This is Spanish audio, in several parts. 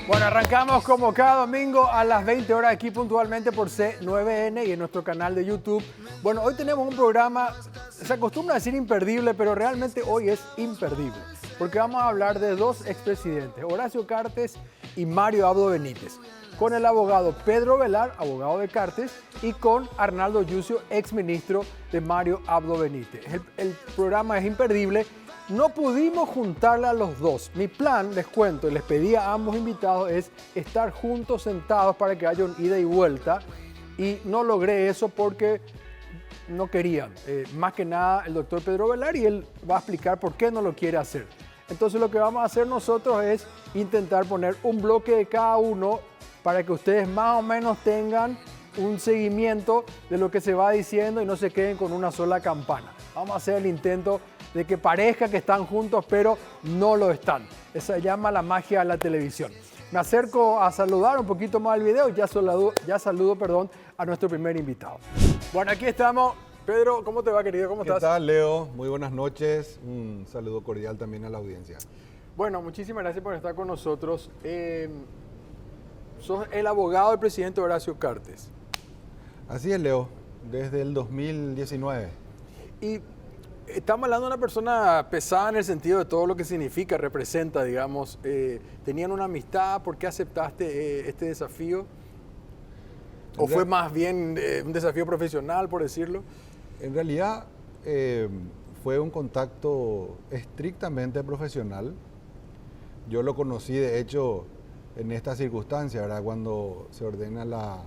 Bueno, arrancamos como cada domingo a las 20 horas aquí puntualmente por C9N y en nuestro canal de YouTube. Bueno, hoy tenemos un programa, se acostumbra a decir imperdible, pero realmente hoy es imperdible, porque vamos a hablar de dos expresidentes, Horacio Cartes y Mario Abdo Benítez, con el abogado Pedro Velar, abogado de Cartes, y con Arnaldo Yucio, exministro de Mario Abdo Benítez. El programa es imperdible. No pudimos juntarla a los dos. Mi plan, les cuento, y les pedí a ambos invitados, es estar juntos sentados para que haya un ida y vuelta. Y no logré eso porque no querían. Más que nada el doctor Pedro Velar, y él va a explicar por qué no lo quiere hacer. Entonces lo que vamos a hacer nosotros es intentar poner un bloque de cada uno para que ustedes más o menos tengan un seguimiento de lo que se va diciendo y no se queden con una sola campana. Vamos a hacer el intento de que parezca que están juntos, pero no lo están. Esa se llama la magia de la televisión. Me acerco a saludar un poquito más el video y ya saludo a nuestro primer invitado. Bueno, aquí estamos. Pedro, ¿cómo te va, querido? ¿Cómo estás? ¿Qué tal, Leo? Muy buenas noches. Un saludo cordial también a la audiencia. Bueno, muchísimas gracias por estar con nosotros. Sos el abogado del presidente Horacio Cartes. Así es, Leo, desde el 2019. Y estamos hablando de una persona pesada en el sentido de todo lo que significa, representa, digamos. ¿Tenían una amistad? ¿Por qué aceptaste este desafío? ¿O fue más bien un desafío profesional, por decirlo? En realidad fue un contacto estrictamente profesional. Yo lo conocí, de hecho, en esta circunstancia, ¿verdad? Cuando se ordena la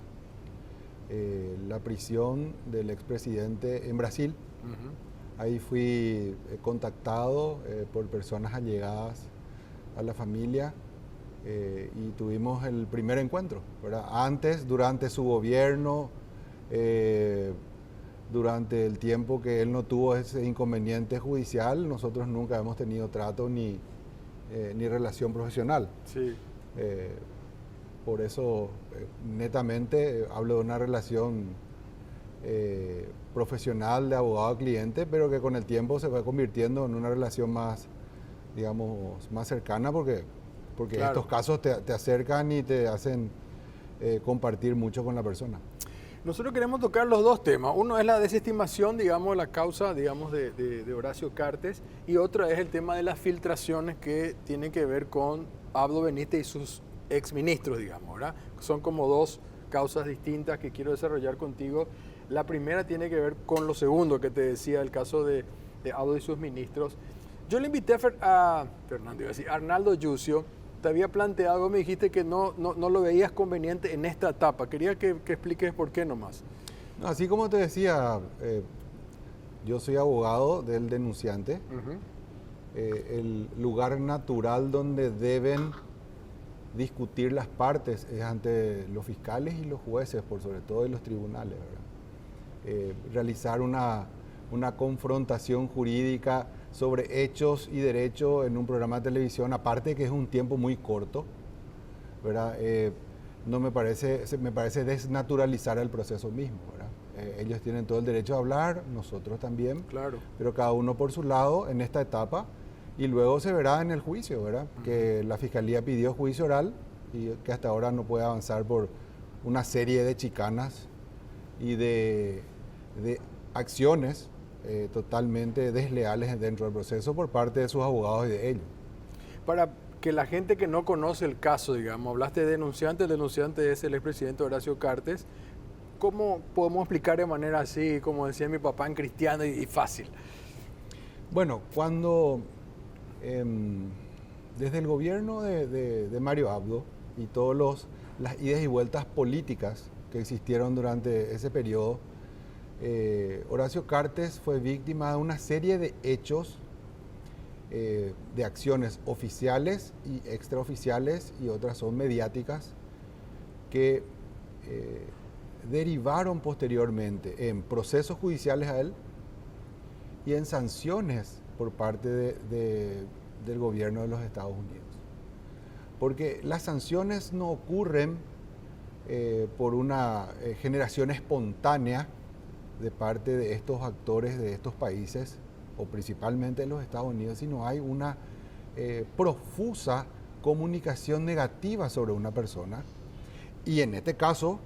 prisión del expresidente en Brasil. Uh-huh. Ahí fui contactado por personas allegadas a la familia y tuvimos el primer encuentro, ¿verdad? Antes, durante su gobierno, durante el tiempo que él no tuvo ese inconveniente judicial, nosotros nunca hemos tenido trato ni relación profesional. Sí. Por eso, netamente, hablo de una relación profesional de abogado-cliente, pero que con el tiempo se va convirtiendo en una relación más, digamos, más cercana, porque claro, estos casos te acercan y te hacen compartir mucho con la persona. Nosotros queremos tocar los dos temas. Uno es la desestimación, digamos, la causa, digamos, de Horacio Cartes, y otro es el tema de las filtraciones que tienen que ver con Abdo Benítez y sus exministros, digamos, ¿verdad? Son como dos causas distintas que quiero desarrollar contigo. La primera tiene que ver con lo segundo que te decía, el caso de Abdo y sus ministros. Yo le invité a Arnaldo Yucio. Te había planteado algo, me dijiste que no lo veías conveniente en esta etapa. Quería que expliques por qué nomás. No, así como te decía, yo soy abogado del denunciante. Uh-huh. El lugar natural donde deben discutir las partes es ante los fiscales y los jueces, por sobre todo, y los tribunales, ¿verdad? Realizar una confrontación jurídica sobre hechos y derechos en un programa de televisión, aparte que es un tiempo muy corto, ¿verdad? No me parece desnaturalizar el proceso mismo, ¿verdad? Ellos tienen todo el derecho a hablar, nosotros también, claro, pero cada uno por su lado en esta etapa, y luego se verá en el juicio, ¿verdad? Uh-huh. Que la Fiscalía pidió juicio oral y que hasta ahora no puede avanzar por una serie de chicanas y de acciones totalmente desleales dentro del proceso por parte de sus abogados y de ellos. Para que la gente que no conoce el caso, digamos, hablaste de denunciante, el denunciante es el expresidente Horacio Cartes. ¿Cómo podemos explicar de manera así, como decía mi papá, en cristiano y fácil? Bueno, cuando desde el gobierno de Mario Abdo y todas las idas y vueltas políticas que existieron durante ese periodo, Horacio Cartes fue víctima de una serie de hechos, de acciones oficiales y extraoficiales, y otras son mediáticas, que derivaron posteriormente en procesos judiciales a él y en sanciones por parte del gobierno de los Estados Unidos. Porque las sanciones no ocurren por una generación espontánea de parte de estos actores de estos países, o principalmente de los Estados Unidos, sino hay una profusa comunicación negativa sobre una persona. Y en este caso,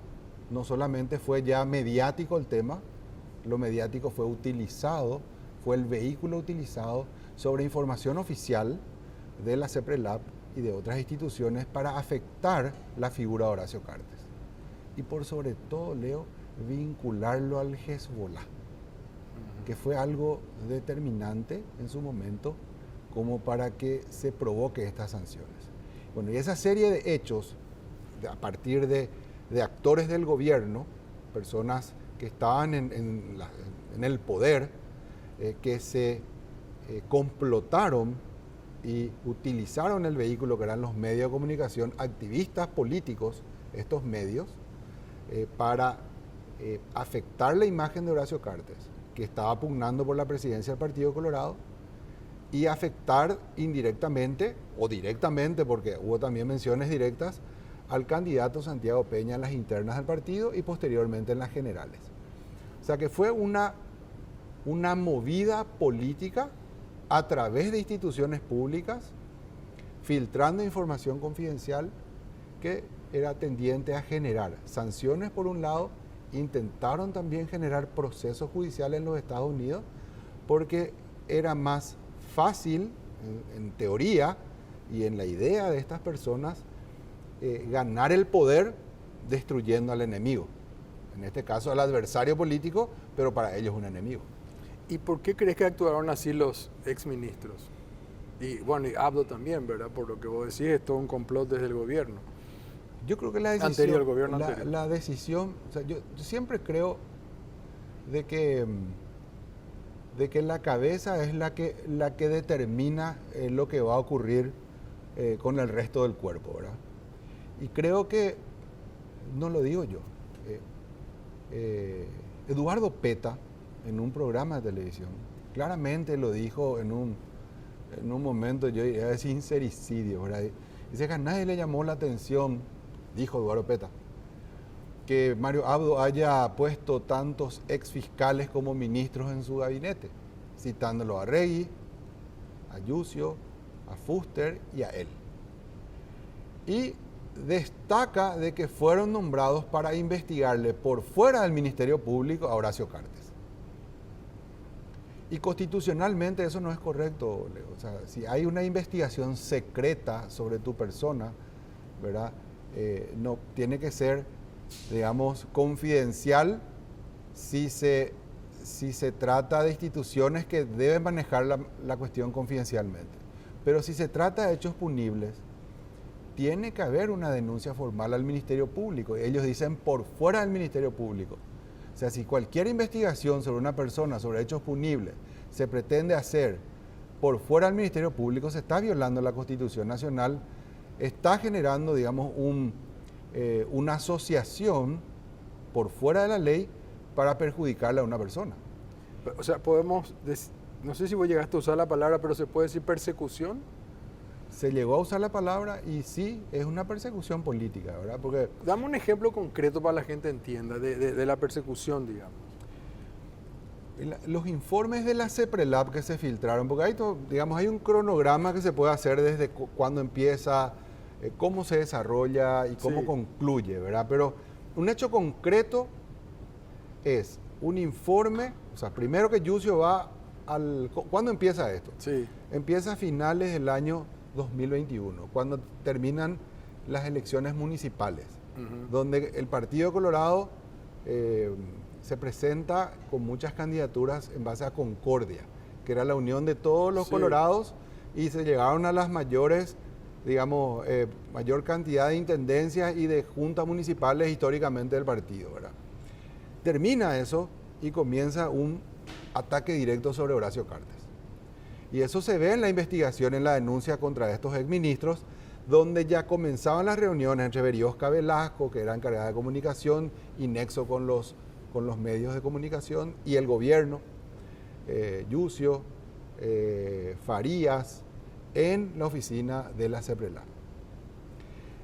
no solamente fue ya mediático el tema, lo mediático fue utilizado, fue el vehículo utilizado sobre información oficial de la CEPRELAP y de otras instituciones para afectar la figura de Horacio Cartes. Y por sobre todo, Leo, vincularlo al Hezbollah, que fue algo determinante en su momento como para que se provoque estas sanciones. Bueno, y esa serie de hechos, a partir de actores del gobierno, personas que estaban en el poder, que se complotaron y utilizaron el vehículo que eran los medios de comunicación, activistas políticos, estos medios, para afectar la imagen de Horacio Cartes, que estaba pugnando por la presidencia del Partido Colorado, y afectar indirectamente o directamente, porque hubo también menciones directas, al candidato Santiago Peña en las internas del partido y posteriormente en las generales. O sea que fue una movida política a través de instituciones públicas, filtrando información confidencial que era tendiente a generar sanciones por un lado. Intentaron también generar procesos judiciales en los Estados Unidos porque era más fácil, en teoría y en la idea de estas personas, ganar el poder destruyendo al enemigo. En este caso al adversario político, pero para ellos un enemigo. ¿Y por qué crees que actuaron así los exministros? Y bueno, y Abdo también, ¿verdad? Por lo que vos decís, es todo un complot desde el gobierno. Yo creo que la decisión, Anterior, el gobierno anterior. La decisión, o sea, yo siempre creo de que la cabeza es la que determina lo que va a ocurrir con el resto del cuerpo, ¿verdad? Y creo que, no lo digo yo, Eduardo Peta, en un programa de televisión, claramente lo dijo en un momento, yo diría, de sincericidio, ¿verdad? Dice que a nadie le llamó la atención, dijo Eduardo Peta, que Mario Abdo haya puesto tantos exfiscales como ministros en su gabinete, citándolo a Regui, a Yucio, a Fuster y a él. Y destaca de que fueron nombrados para investigarle por fuera del Ministerio Público a Horacio Cartes. Y constitucionalmente eso no es correcto, Leo. O sea, si hay una investigación secreta sobre tu persona, ¿verdad? No tiene que ser, digamos, confidencial si se trata de instituciones que deben manejar la cuestión confidencialmente. Pero si se trata de hechos punibles, tiene que haber una denuncia formal al Ministerio Público. Ellos dicen por fuera del Ministerio Público. O sea, si cualquier investigación sobre una persona, sobre hechos punibles, se pretende hacer por fuera del Ministerio Público, se está violando la Constitución Nacional, está generando, digamos, una asociación por fuera de la ley para perjudicarle a una persona. O sea, podemos, no sé si vos llegaste a usar la palabra, pero se puede decir persecución. Se llegó a usar la palabra y sí, es una persecución política, ¿verdad? Porque dame un ejemplo concreto para la gente entienda de la persecución, digamos. Los informes de la CEPRELAP que se filtraron, porque hay, digamos, hay un cronograma que se puede hacer desde cuándo empieza, cómo se desarrolla y cómo concluye, ¿verdad? Pero un hecho concreto es un informe, o sea, primero que Yucio va ¿cuándo empieza esto? Sí. Empieza a finales del año 2021, cuando terminan las elecciones municipales, donde el Partido Colorado se presenta con muchas candidaturas en base a Concordia, que era la unión de todos los colorados, y se llegaron a las mayores, digamos, mayor cantidad de intendencias y de juntas municipales históricamente del partido, ¿verdad? Termina eso y comienza un ataque directo sobre Horacio Cartes. Y eso se ve en la investigación, en la denuncia contra estos exministros, donde ya comenzaban las reuniones entre Berriosca Velasco, que era encargada de comunicación, y nexo con los medios de comunicación, y el gobierno, Yucio, Farías, en la oficina de la CEPRELAP.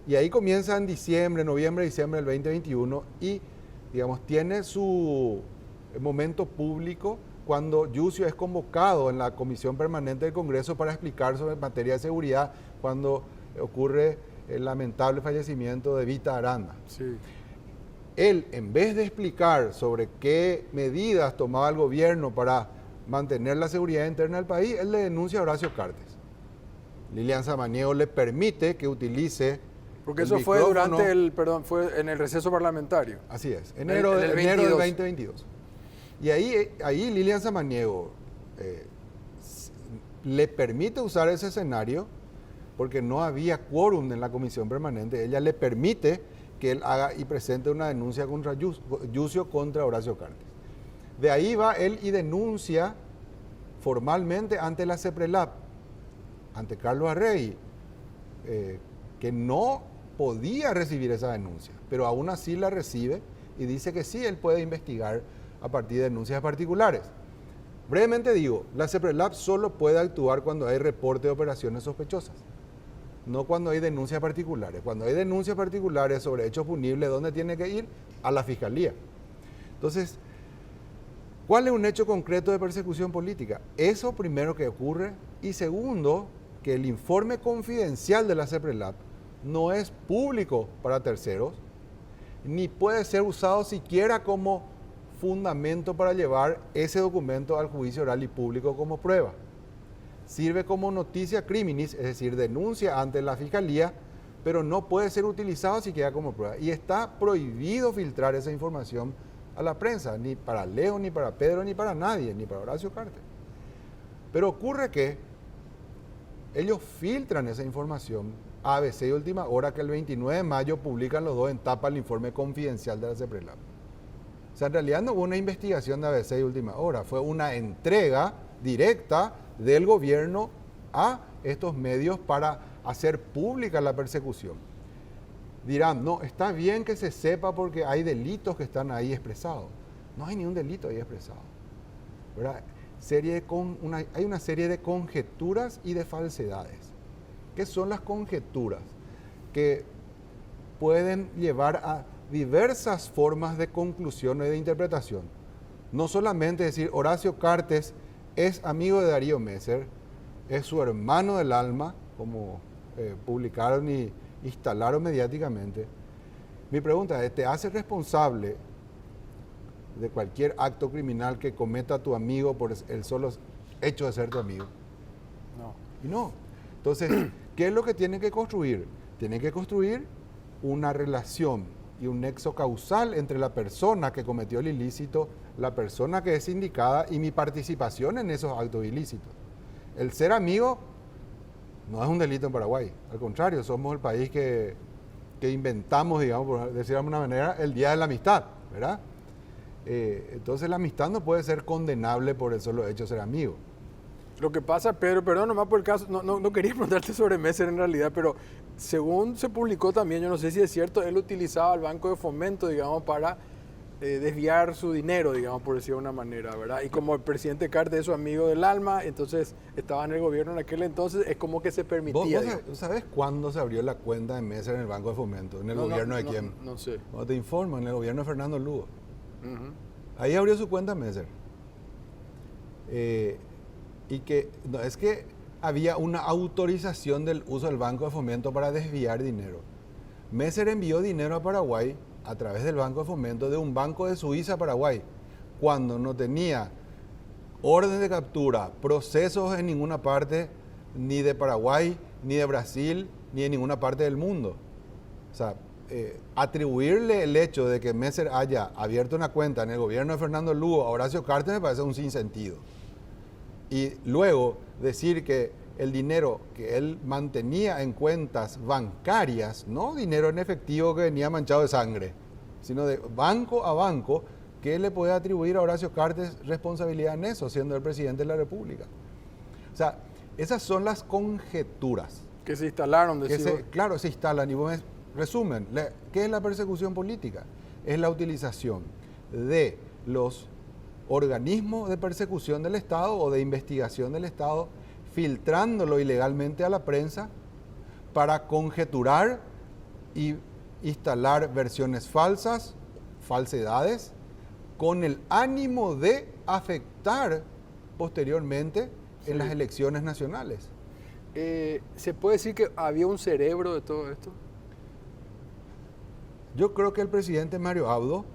Y ahí comienza en noviembre, diciembre del 2021, y, digamos, tiene su momento público cuando Yucio es convocado en la Comisión Permanente del Congreso para explicar sobre materia de seguridad, cuando ocurre el lamentable fallecimiento de Vita Aranda. Sí. Él, en vez de explicar sobre qué medidas tomaba el gobierno para mantener la seguridad interna del país, él le denuncia a Horacio Cartes. Lilian Samaniego le permite que utilice... Porque eso fue durante fue en el receso parlamentario. Así es, enero del 2022. Y ahí Lilian Samaniego le permite usar ese escenario porque no había quórum en la comisión permanente. Ella le permite que él haga y presente una denuncia contra Yucio contra Horacio Cartes. De ahí va él y denuncia formalmente ante la CEPRELAP, ante Carlos Arrey, que no podía recibir esa denuncia, pero aún así la recibe y dice que sí, él puede investigar a partir de denuncias particulares. Brevemente digo, la CEPRELAP solo puede actuar cuando hay reporte de operaciones sospechosas, no cuando hay denuncias particulares. Cuando hay denuncias particulares sobre hechos punibles, ¿dónde tiene que ir? A la Fiscalía. Entonces, ¿cuál es un hecho concreto de persecución política? Eso primero que ocurre, y segundo, que el informe confidencial de la CEPRELAP no es público para terceros, ni puede ser usado siquiera como fundamento para llevar ese documento al juicio oral y público como prueba. Sirve como noticia criminis, es decir, denuncia ante la Fiscalía, pero no puede ser utilizado siquiera como prueba. Y está prohibido filtrar esa información a la prensa, ni para Leo, ni para Pedro, ni para nadie, ni para Horacio Cartes. Pero ocurre que ellos filtran esa información a ABC y Última Hora, que el 29 de mayo publican los dos en tapa el informe confidencial de la CEPRELAP. O sea, en realidad no hubo una investigación de ABC y Última Hora, fue una entrega directa del gobierno a estos medios para hacer pública la persecución. Dirán, no, está bien que se sepa porque hay delitos que están ahí expresados. No hay ni un delito ahí expresado, ¿verdad? Hay una serie de conjeturas y de falsedades. ¿Qué son las conjeturas? Que pueden llevar a diversas formas de conclusión y de interpretación. No solamente decir Horacio Cartes es amigo de Darío Messer, es su hermano del alma, como publicaron y instalaron mediáticamente. Mi pregunta es, ¿te hace responsable de cualquier acto criminal que cometa tu amigo por el solo hecho de ser tu amigo? No. Y no. Entonces, ¿qué es lo que tienen que construir? Tienen que construir una relación y un nexo causal entre la persona que cometió el ilícito, la persona que es indicada y mi participación en esos actos ilícitos. El ser amigo no es un delito en Paraguay, al contrario, somos el país que inventamos, digamos, por decirlo de alguna manera, el Día de la Amistad, ¿verdad? Entonces la amistad no puede ser condenable por el solo hecho de ser amigo. Lo que pasa, Pedro, perdón nomás por el caso, no quería preguntarte sobre Messer en realidad, pero según se publicó también, yo no sé si es cierto, él utilizaba el Banco de Fomento, digamos, para desviar su dinero, digamos, por decirlo de una manera, ¿verdad? Y como el presidente Cartes es su amigo del alma, entonces estaba en el gobierno en aquel entonces, es como que se permitía. ¿Vos sabés cuándo se abrió la cuenta de Messer en el Banco de Fomento? ¿En el gobierno de quién? No sé. Bueno, te informo, en el gobierno de Fernando Lugo. Ahí abrió su cuenta Messer. Y que no, es que había una autorización del uso del Banco de Fomento para desviar dinero. Messer envió dinero a Paraguay a través del Banco de Fomento de un banco de Suiza a Paraguay, cuando no tenía orden de captura, procesos en ninguna parte, ni de Paraguay, ni de Brasil, ni en ninguna parte del mundo. O sea, atribuirle el hecho de que Messer haya abierto una cuenta en el gobierno de Fernando Lugo a Horacio Cartes me parece un sinsentido. Y luego decir que el dinero que él mantenía en cuentas bancarias, no dinero en efectivo que venía manchado de sangre, sino de banco a banco, que le puede atribuir a Horacio Cartes responsabilidad en eso, siendo el presidente de la República. O sea, esas son las conjeturas. Que se instalaron. Claro, se instalan. Y vos resumen, ¿qué es la persecución política? Es la utilización de los organismos de persecución del Estado o de investigación del Estado, filtrándolo ilegalmente a la prensa para conjeturar y instalar versiones falsas, falsedades, con el ánimo de afectar posteriormente en las elecciones nacionales. ¿Se puede decir que había un cerebro de todo esto? Yo creo que el presidente Mario Abdo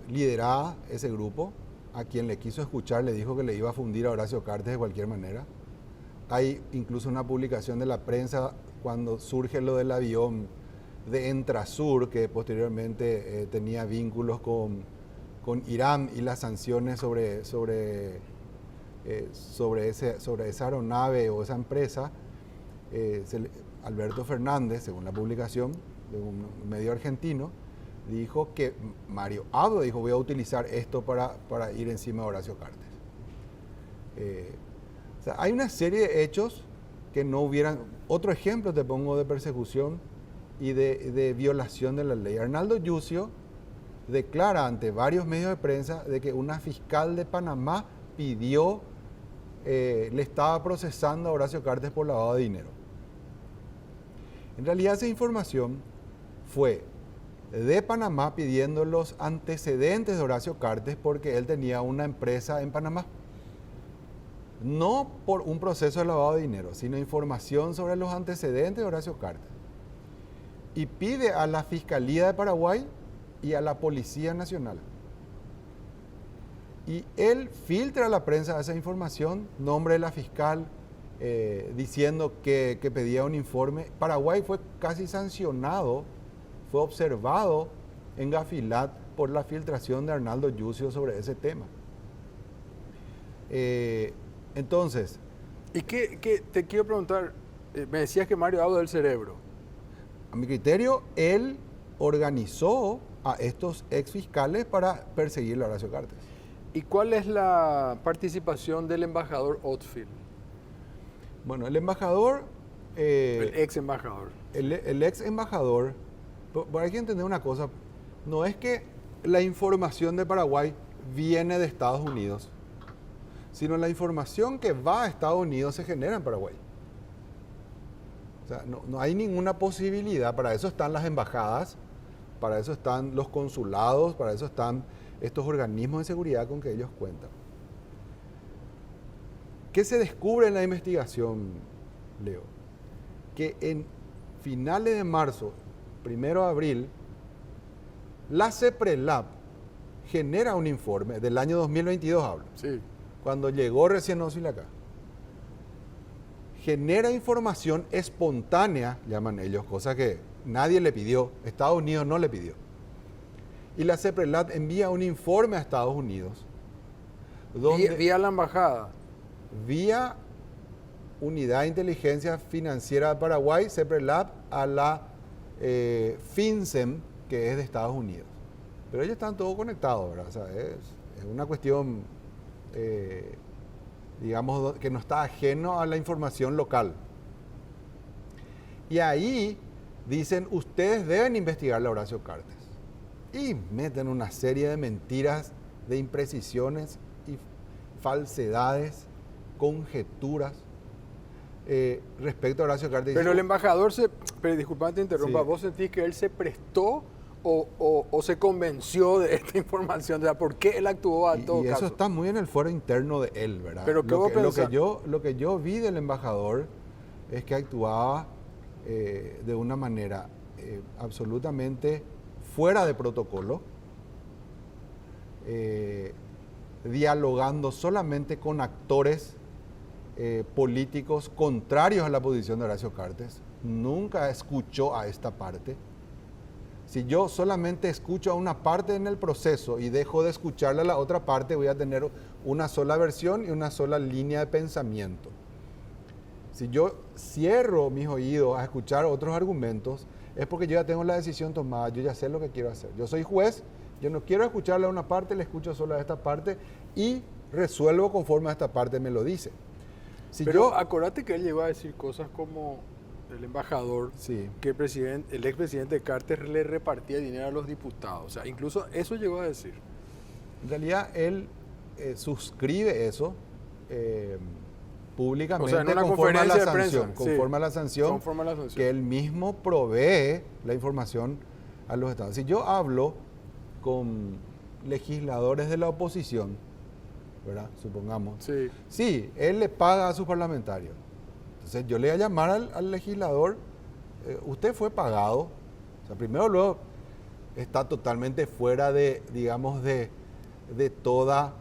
lideraba ese grupo. A quien le quiso escuchar le dijo que le iba a fundir a Horacio Cartes de cualquier manera. Hay incluso una publicación de la prensa cuando surge lo del avión de Entrasur, que posteriormente tenía vínculos con Irán y las sanciones sobre esa aeronave o esa empresa. Alberto Fernández, según la publicación de un medio argentino, dijo que Mario Abdo dijo: voy a utilizar esto para ir encima de Horacio Cartes. O sea, hay una serie de hechos que no hubieran... Otro ejemplo te pongo de persecución y de violación de la ley. Arnaldo Yucio declara ante varios medios de prensa de que una fiscal de Panamá le estaba procesando a Horacio Cartes por lavado de dinero. En realidad esa información fue de Panamá pidiendo los antecedentes de Horacio Cartes porque él tenía una empresa en Panamá. No por un proceso de lavado de dinero, sino información sobre los antecedentes de Horacio Cartes. Y pide a la Fiscalía de Paraguay y a la Policía Nacional. Y él filtra a la prensa esa información, nombre de la fiscal, diciendo que pedía un informe. Paraguay fue casi sancionado, fue observado en Gafilat por la filtración de Arnaldo Yucio sobre ese tema. Entonces... ¿Y qué te quiero preguntar? Me decías que Mario Abdo del cerebro. A mi criterio, él organizó a estos ex fiscales para perseguir a Horacio Cartes. ¿Y cuál es la participación del embajador Oldfield? Bueno, el embajador... el ex embajador. El ex embajador, hay que entender una cosa, no es que la información de Paraguay viene de Estados Unidos, sino la información que va a Estados Unidos se genera en Paraguay. O sea, no hay ninguna posibilidad, para eso están las embajadas, para eso están los consulados, para eso están estos organismos de seguridad con que ellos cuentan. ¿Qué se descubre en la investigación, Leo? Que en finales de marzo, 1 de abril, la CEPRELAB genera un informe del año 2022, hablo. Sí. Cuando llegó recién Ósila acá. Genera información espontánea, llaman ellos, cosa que nadie le pidió, Estados Unidos no le pidió. Y la CEPRELAB envía un informe a Estados Unidos. Vía la embajada. Vía Unidad de Inteligencia Financiera de Paraguay, CEPRELAB, a la FinCEN, que es de Estados Unidos. Pero ellos están todos conectados, ¿verdad? O sea, es una cuestión, digamos, que no está ajeno a la información local. Y ahí dicen: ustedes deben investigar a Horacio Cartes. Y meten una serie de mentiras, de imprecisiones y falsedades, conjeturas respecto a Horacio Cartes. Pero el embajador pero disculpa, te interrumpa, Sí. ¿Vos sentís que él se prestó o se convenció de esta información? O sea, ¿por qué él actuó en todo y caso? eso está muy en el fuero interno de él, ¿verdad? Pero ¿qué vos pensás? Lo que yo vi del embajador es que actuaba de una manera absolutamente fuera de protocolo, dialogando solamente con actores políticos contrarios a la posición de Horacio Cartes. Nunca escuchó a esta parte. Si yo solamente escucho a una parte en el proceso y dejo de escucharle a la otra parte, voy a tener una sola versión y una sola línea de pensamiento. Si yo cierro mis oídos a escuchar otros argumentos, es porque yo ya tengo la decisión tomada, yo ya sé lo que quiero hacer. Yo soy juez, yo no quiero escucharle a una parte, le escucho solo a esta parte y resuelvo conforme a esta parte me lo dice. Pero acordate que él llegó a decir cosas como el embajador, Sí. que el expresidente Carter le repartía dinero a los diputados. O sea, incluso eso llegó a decir. En realidad él suscribe eso públicamente, O sea, en una conforme a la conferencia de prensa, sanción, sí. conforme a la sanción, Conforme a la sanción. que él mismo provee la información a los estados. Si yo hablo con legisladores de la oposición, ¿verdad? Supongamos. Sí. Sí, él le paga a sus parlamentarios. Entonces yo le voy a llamar al legislador, usted fue pagado, o sea, primero luego está totalmente fuera de, digamos, de toda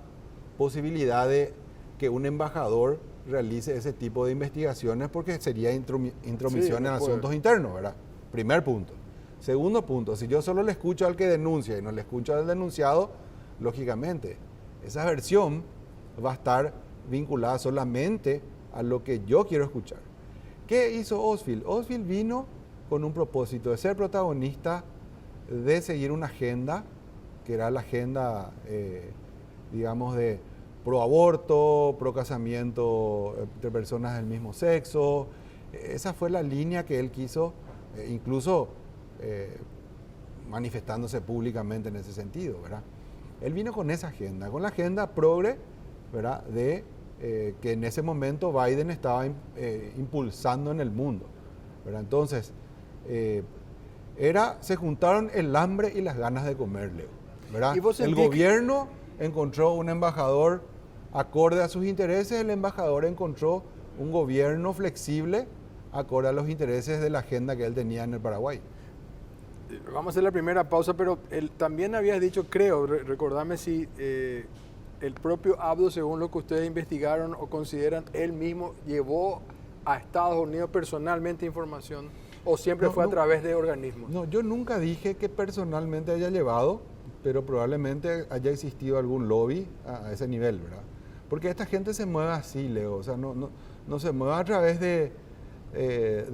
posibilidad de que un embajador realice ese tipo de investigaciones porque sería intromisión en asuntos internos, ¿verdad? Primer punto. Segundo punto, si yo solo le escucho al que denuncia y no le escucho al denunciado, lógicamente, esa versión va a estar vinculada solamente a lo que yo quiero escuchar. ¿Qué hizo Osfield? Osfield vino con un propósito de ser protagonista, de seguir una agenda, que era la agenda, digamos, de pro aborto, pro casamiento entre personas del mismo sexo. Esa fue la línea que él quiso, incluso manifestándose públicamente en ese sentido, ¿verdad? Él vino con esa agenda, con la agenda progre, ¿verdad? De que en ese momento Biden estaba impulsando en el mundo, ¿verdad? Entonces, se juntaron el hambre y las ganas de comer, Leo, ¿verdad? El gobierno encontró un embajador acorde a sus intereses, el embajador encontró un gobierno flexible acorde a los intereses de la agenda que él tenía en el Paraguay. Vamos a hacer la primera pausa, pero también habías dicho, creo, recordame si el propio Abdo, según lo que ustedes investigaron o consideran, él mismo llevó a Estados Unidos personalmente información o siempre fue a través de organismos. No, yo nunca dije que personalmente haya llevado, pero probablemente haya existido algún lobby a ese nivel, ¿verdad? Porque esta gente se mueve así, Leo, o sea, no se mueve a través de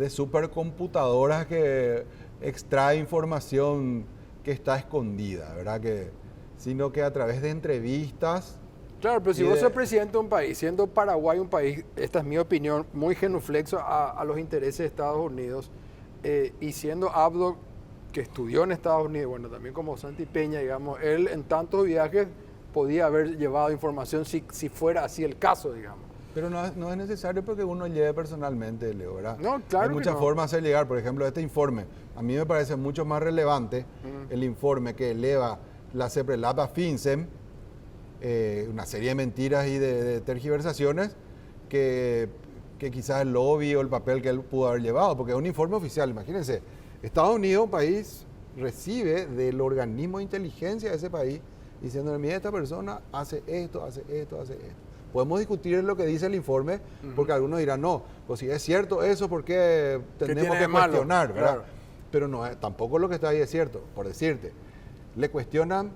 supercomputadoras que extrae información que está escondida, ¿verdad? Sino que a través de entrevistas. Claro, pero si vos sos presidente de un país, siendo Paraguay un país, esta es mi opinión, muy genuflexo a los intereses de Estados Unidos, y siendo Abdo, que estudió en Estados Unidos, bueno, también como Santi Peña, digamos, él en tantos viajes podía haber llevado información si fuera así el caso, digamos. Pero no es necesario porque uno lleve personalmente, Leo, ¿verdad? No, claro. Hay muchas formas de hacer llegar, por ejemplo, este informe. A mí me parece mucho más relevante el informe que eleva la CEPRELAP a FinCEN, una serie de mentiras y de tergiversaciones, que quizás el lobby o el papel que él pudo haber llevado, porque es un informe oficial. Imagínense, Estados Unidos, un país, recibe del organismo de inteligencia de ese país diciendo, mira, esta persona hace esto, hace esto, hace esto. Podemos discutir lo que dice el informe, porque algunos dirán, no, pues si es cierto eso, ¿por qué tenemos que cuestionar? ¿Verdad? Claro. Pero no, tampoco lo que está ahí es cierto. Por decirte, le cuestionan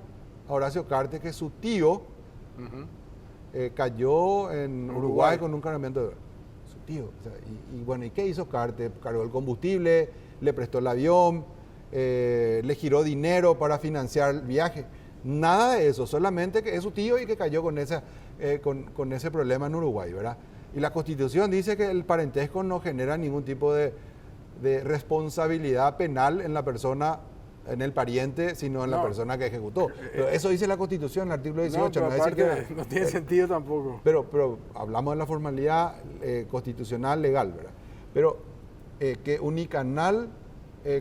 a Horacio Cartes que su tío cayó en Uruguay con un cargamento de... Su tío. O sea, y bueno, ¿y qué hizo Cartes? Cargó el combustible, le prestó el avión, le giró dinero para financiar el viaje. Nada de eso, solamente que es su tío y que cayó con ese problema en Uruguay, ¿verdad? Y la Constitución dice que el parentesco no genera ningún tipo de responsabilidad penal en la persona, en el pariente, sino en la persona que ejecutó. Pero eso dice la Constitución, el artículo 18. No tiene sentido tampoco. Pero hablamos de la formalidad constitucional legal, ¿verdad? Pero que Unicanal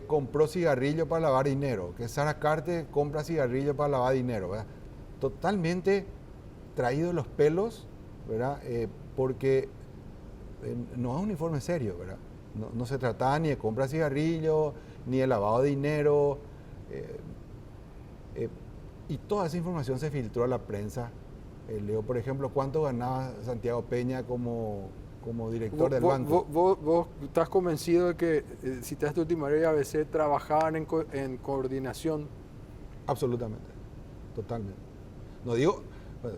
compró cigarrillos para lavar dinero, que Sara Cartes compra cigarrillos para lavar dinero, ¿verdad? Totalmente traído los pelos, ¿verdad? Porque no es un informe serio, ¿verdad? No se trataba ni de compra de cigarrillos, ni de lavado de dinero, y toda esa información se filtró a la prensa. Leo, por ejemplo, ¿cuánto ganaba Santiago Peña como director del banco? ¿Vos estás convencido de que Citaste Ultimario y ABC trabajaban en coordinación? Absolutamente, totalmente. No digo,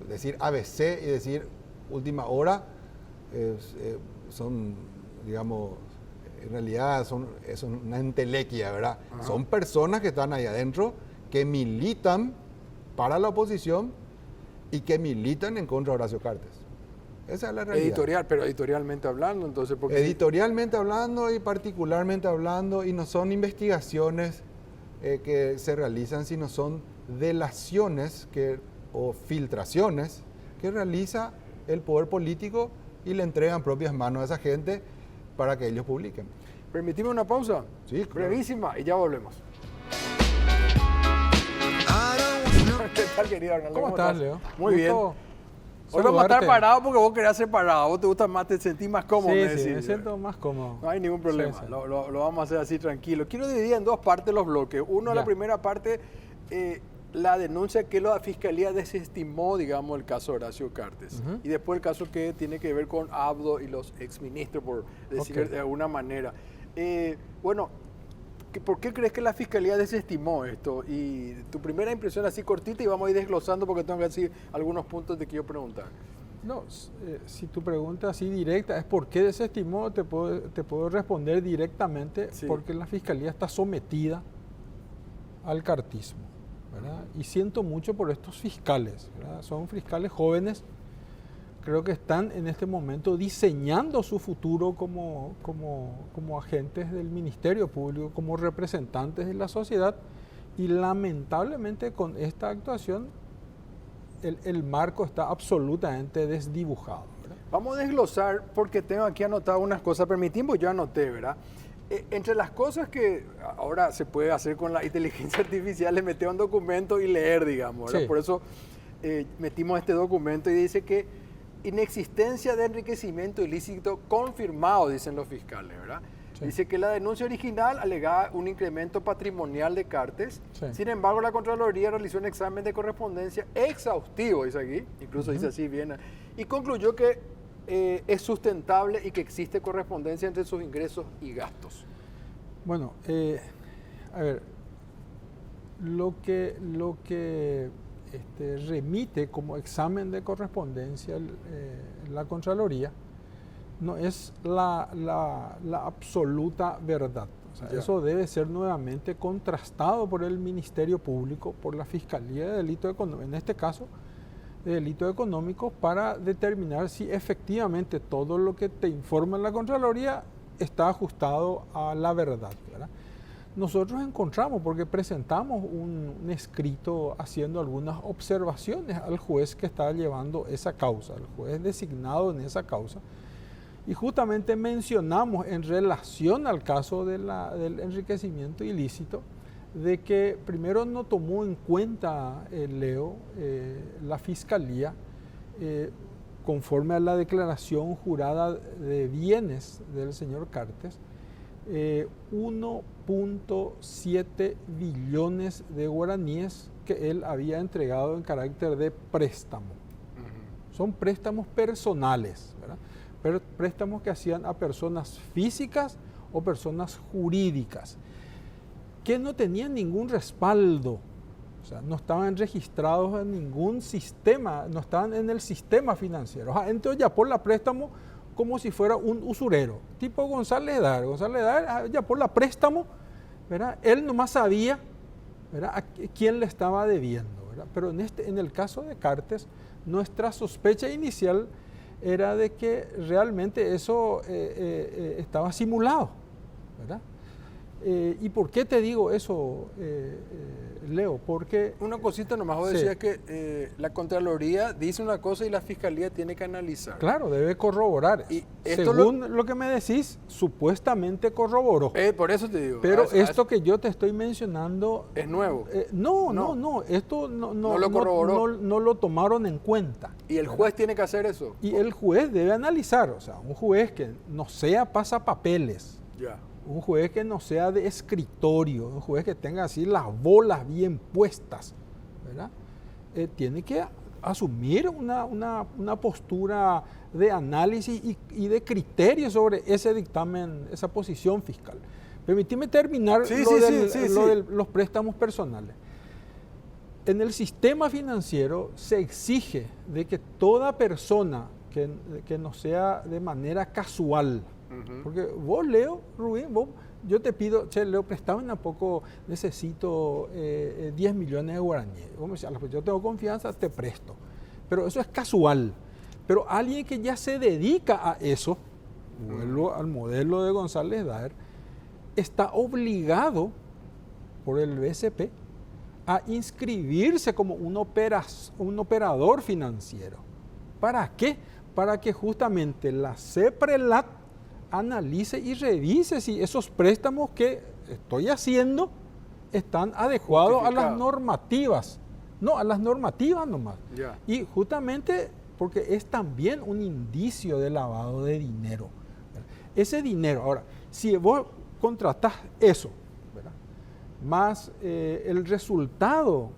decir ABC y decir Última Hora son, digamos, en realidad son una entelequia, ¿verdad? Ajá. Son personas que están ahí adentro, que militan para la oposición y que militan en contra de Horacio Cartes. Esa es la realidad. Pero editorialmente hablando, entonces... Editorialmente hablando y particularmente hablando, y no son investigaciones que se realizan, sino son delaciones o filtraciones que realiza el poder político y le entregan propias manos a esa gente para que ellos publiquen. Permitime una pausa, sí, claro, brevísima, y ya volvemos. ¿Qué tal, querido Arnaldo? ¿Cómo estás, Leo? Muy bien. Hoy vamos a estar parados porque vos querés ser parado. Vos te gusta más, te sentís más cómodo. Sí, me siento más cómodo. No hay ningún problema. Sí. Lo vamos a hacer así tranquilo. Quiero dividir en dos partes los bloques. Uno, la primera parte, la denuncia que la Fiscalía desestimó, digamos, el caso Horacio Cartes. Y después el caso que tiene que ver con Abdo y los exministros, por decir de alguna manera. Bueno, ¿por qué crees que la Fiscalía desestimó esto? Y tu primera impresión así cortita y vamos a ir desglosando porque tengo que decir algunos puntos que quiero preguntar. No, si tu pregunta así directa es por qué desestimó, te puedo responder directamente porque la Fiscalía está sometida al cartismo, ¿verdad? Y siento mucho por estos fiscales, ¿verdad? Son fiscales jóvenes, creo que están en este momento diseñando su futuro como agentes del Ministerio Público, como representantes de la sociedad, y lamentablemente con esta actuación el marco está absolutamente desdibujado, ¿verdad? Vamos a desglosar porque tengo aquí anotado unas cosas, permitimos, yo anoté, ¿verdad? Entre las cosas que ahora se puede hacer con la inteligencia artificial es meter un documento y leer, digamos, ¿verdad? Por eso metimos este documento y dice que inexistencia de enriquecimiento ilícito confirmado, dicen los fiscales, ¿verdad? Dice que la denuncia original alegaba un incremento patrimonial de Cartes. Sin embargo, la Contraloría realizó un examen de correspondencia exhaustivo, dice aquí, incluso dice así bien, y concluyó que es sustentable y que existe correspondencia entre sus ingresos y gastos. Bueno, a ver, lo que remite como examen de correspondencia la Contraloría no es la absoluta verdad. O sea, eso debe ser nuevamente contrastado por el Ministerio Público, por la Fiscalía de Delitos Económicos, en este caso de delitos económicos, para determinar si efectivamente todo lo que te informa la Contraloría está ajustado a la verdad, ¿verdad? Nosotros encontramos, porque presentamos un escrito haciendo algunas observaciones al juez que está llevando esa causa, al juez designado en esa causa, y justamente mencionamos en relación al caso del enriquecimiento ilícito, de que primero no tomó en cuenta, Leo, la Fiscalía, conforme a la declaración jurada de bienes del señor Cartes, 1.7 billones de guaraníes que él había entregado en carácter de préstamo. Son préstamos personales, ¿verdad? Pero préstamos que hacían a personas físicas o personas jurídicas, que no tenían ningún respaldo, o sea, no estaban registrados en ningún sistema, no estaban en el sistema financiero. Entonces ya por la préstamo como si fuera un usurero, tipo González Dar. González Dar ya por la préstamo, ¿verdad? Él nomás sabía, ¿verdad?, a quién le estaba debiendo, ¿verdad? Pero en el caso de Cartes, nuestra sospecha inicial era de que realmente eso estaba simulado, ¿verdad? ¿Y por qué te digo eso, Leo? Porque... Una cosita nomás, vos decías que la Contraloría dice una cosa y la Fiscalía tiene que analizar. Claro, debe corroborar. Y según lo que me decís, supuestamente corroboró. Por eso te digo. Pero esto que yo te estoy mencionando... ¿Es nuevo? No. Esto no lo corroboró. No lo tomaron en cuenta. ¿Y el juez tiene que hacer eso? Y el juez debe analizar. O sea, un juez que no sea pasapapeles. Ya. Un juez que no sea de escritorio, un juez que tenga así las bolas bien puestas, ¿verdad? Tiene que asumir una postura de análisis y de criterio sobre ese dictamen, esa posición fiscal. Permíteme terminar de los préstamos personales. En el sistema financiero se exige de que toda persona que no sea de manera casual, porque vos, Leo, Rubén, yo te pido, Leo, préstame un poco, necesito 10 millones de guaraníes. Vos me decís, pues yo tengo confianza, te presto. Pero eso es casual. Pero alguien que ya se dedica a eso, vuelvo al modelo de González Daer, está obligado por el BCP a inscribirse como un operador financiero. ¿Para qué? Para que justamente la CEPRELAT analice y revise si esos préstamos que estoy haciendo están adecuados a las normativas. No, a las normativas nomás. Yeah. Y justamente porque es también un indicio de lavado de dinero. ¿Verdad? Ese dinero, ahora, si vos contratás eso, ¿verdad? Más el resultado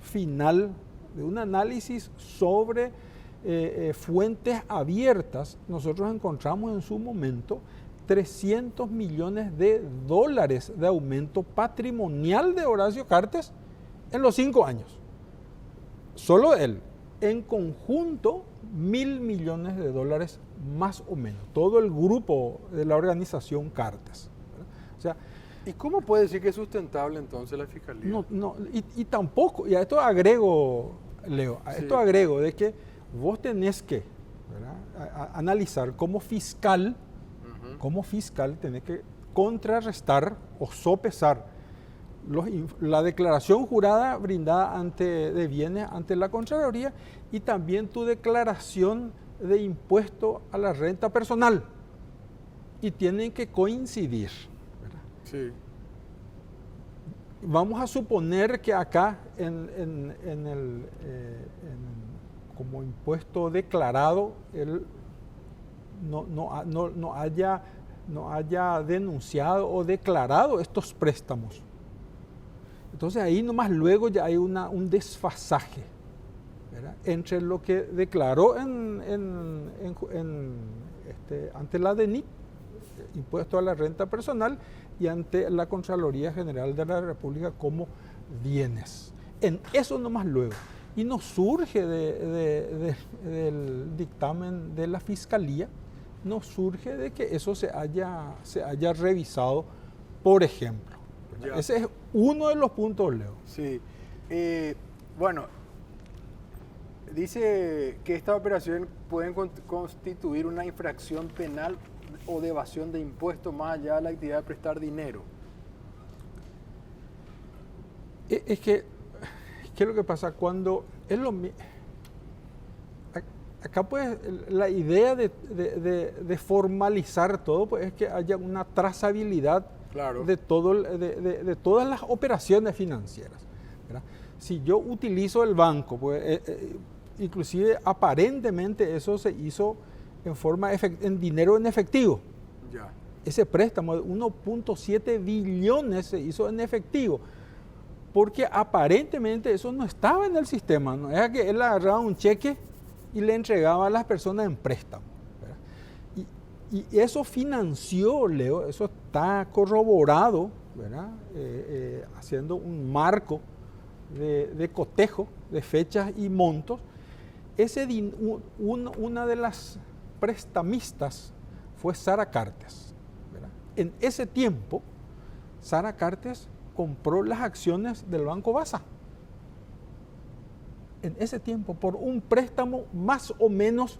final de un análisis sobre fuentes abiertas, nosotros encontramos en su momento 300 millones de dólares de aumento patrimonial de Horacio Cartes en los 5 años. Solo él. En conjunto, 1.000 millones de dólares más o menos. Todo el grupo de la organización Cartes. ¿Verdad? O sea, ¿y cómo puede decir que es sustentable entonces la fiscalía? no, y tampoco, y a esto agrego, Leo, esto agrego de que vos tenés que, ¿verdad?, analizar como fiscal tenés que contrarrestar o sopesar la declaración jurada brindada de bienes ante la Contraloría y también tu declaración de impuesto a la renta personal. Y tienen que coincidir. ¿Verdad? Sí. Vamos a suponer que acá como impuesto declarado él no haya denunciado o declarado estos préstamos. Entonces ahí nomás luego ya hay un desfasaje, ¿verdad?, entre lo que declaró ante la DENIT, impuesto a la renta personal, y ante la Contraloría General de la República como bienes. En eso nomás luego. Y nos surge del dictamen de la Fiscalía, nos surge de que eso se haya revisado, por ejemplo. Ya. Ese es uno de los puntos, Leo. Sí. Bueno, dice que estas operaciones pueden constituir una infracción penal o de evasión de impuestos más allá de la actividad de prestar dinero. Es que, ¿qué es lo que pasa? Cuando es lo mismo. Acá pues la idea de formalizar todo pues es que haya una trazabilidad, claro, de todas las operaciones financieras, ¿verdad? Si yo utilizo el banco, pues inclusive aparentemente eso se hizo en dinero en efectivo. Ya. Ese préstamo de 1.7 billones se hizo en efectivo, porque aparentemente eso no estaba en el sistema, no era que él agarraba un cheque y le entregaba a las personas en préstamo, ¿verdad? Y eso financió, Leo, eso está corroborado, ¿verdad?, haciendo un marco de cotejo de fechas y montos. Una de las prestamistas fue Sara Cartes, ¿verdad? En ese tiempo, Sara Cartes compró las acciones del Banco Basa. En ese tiempo, por un préstamo más o menos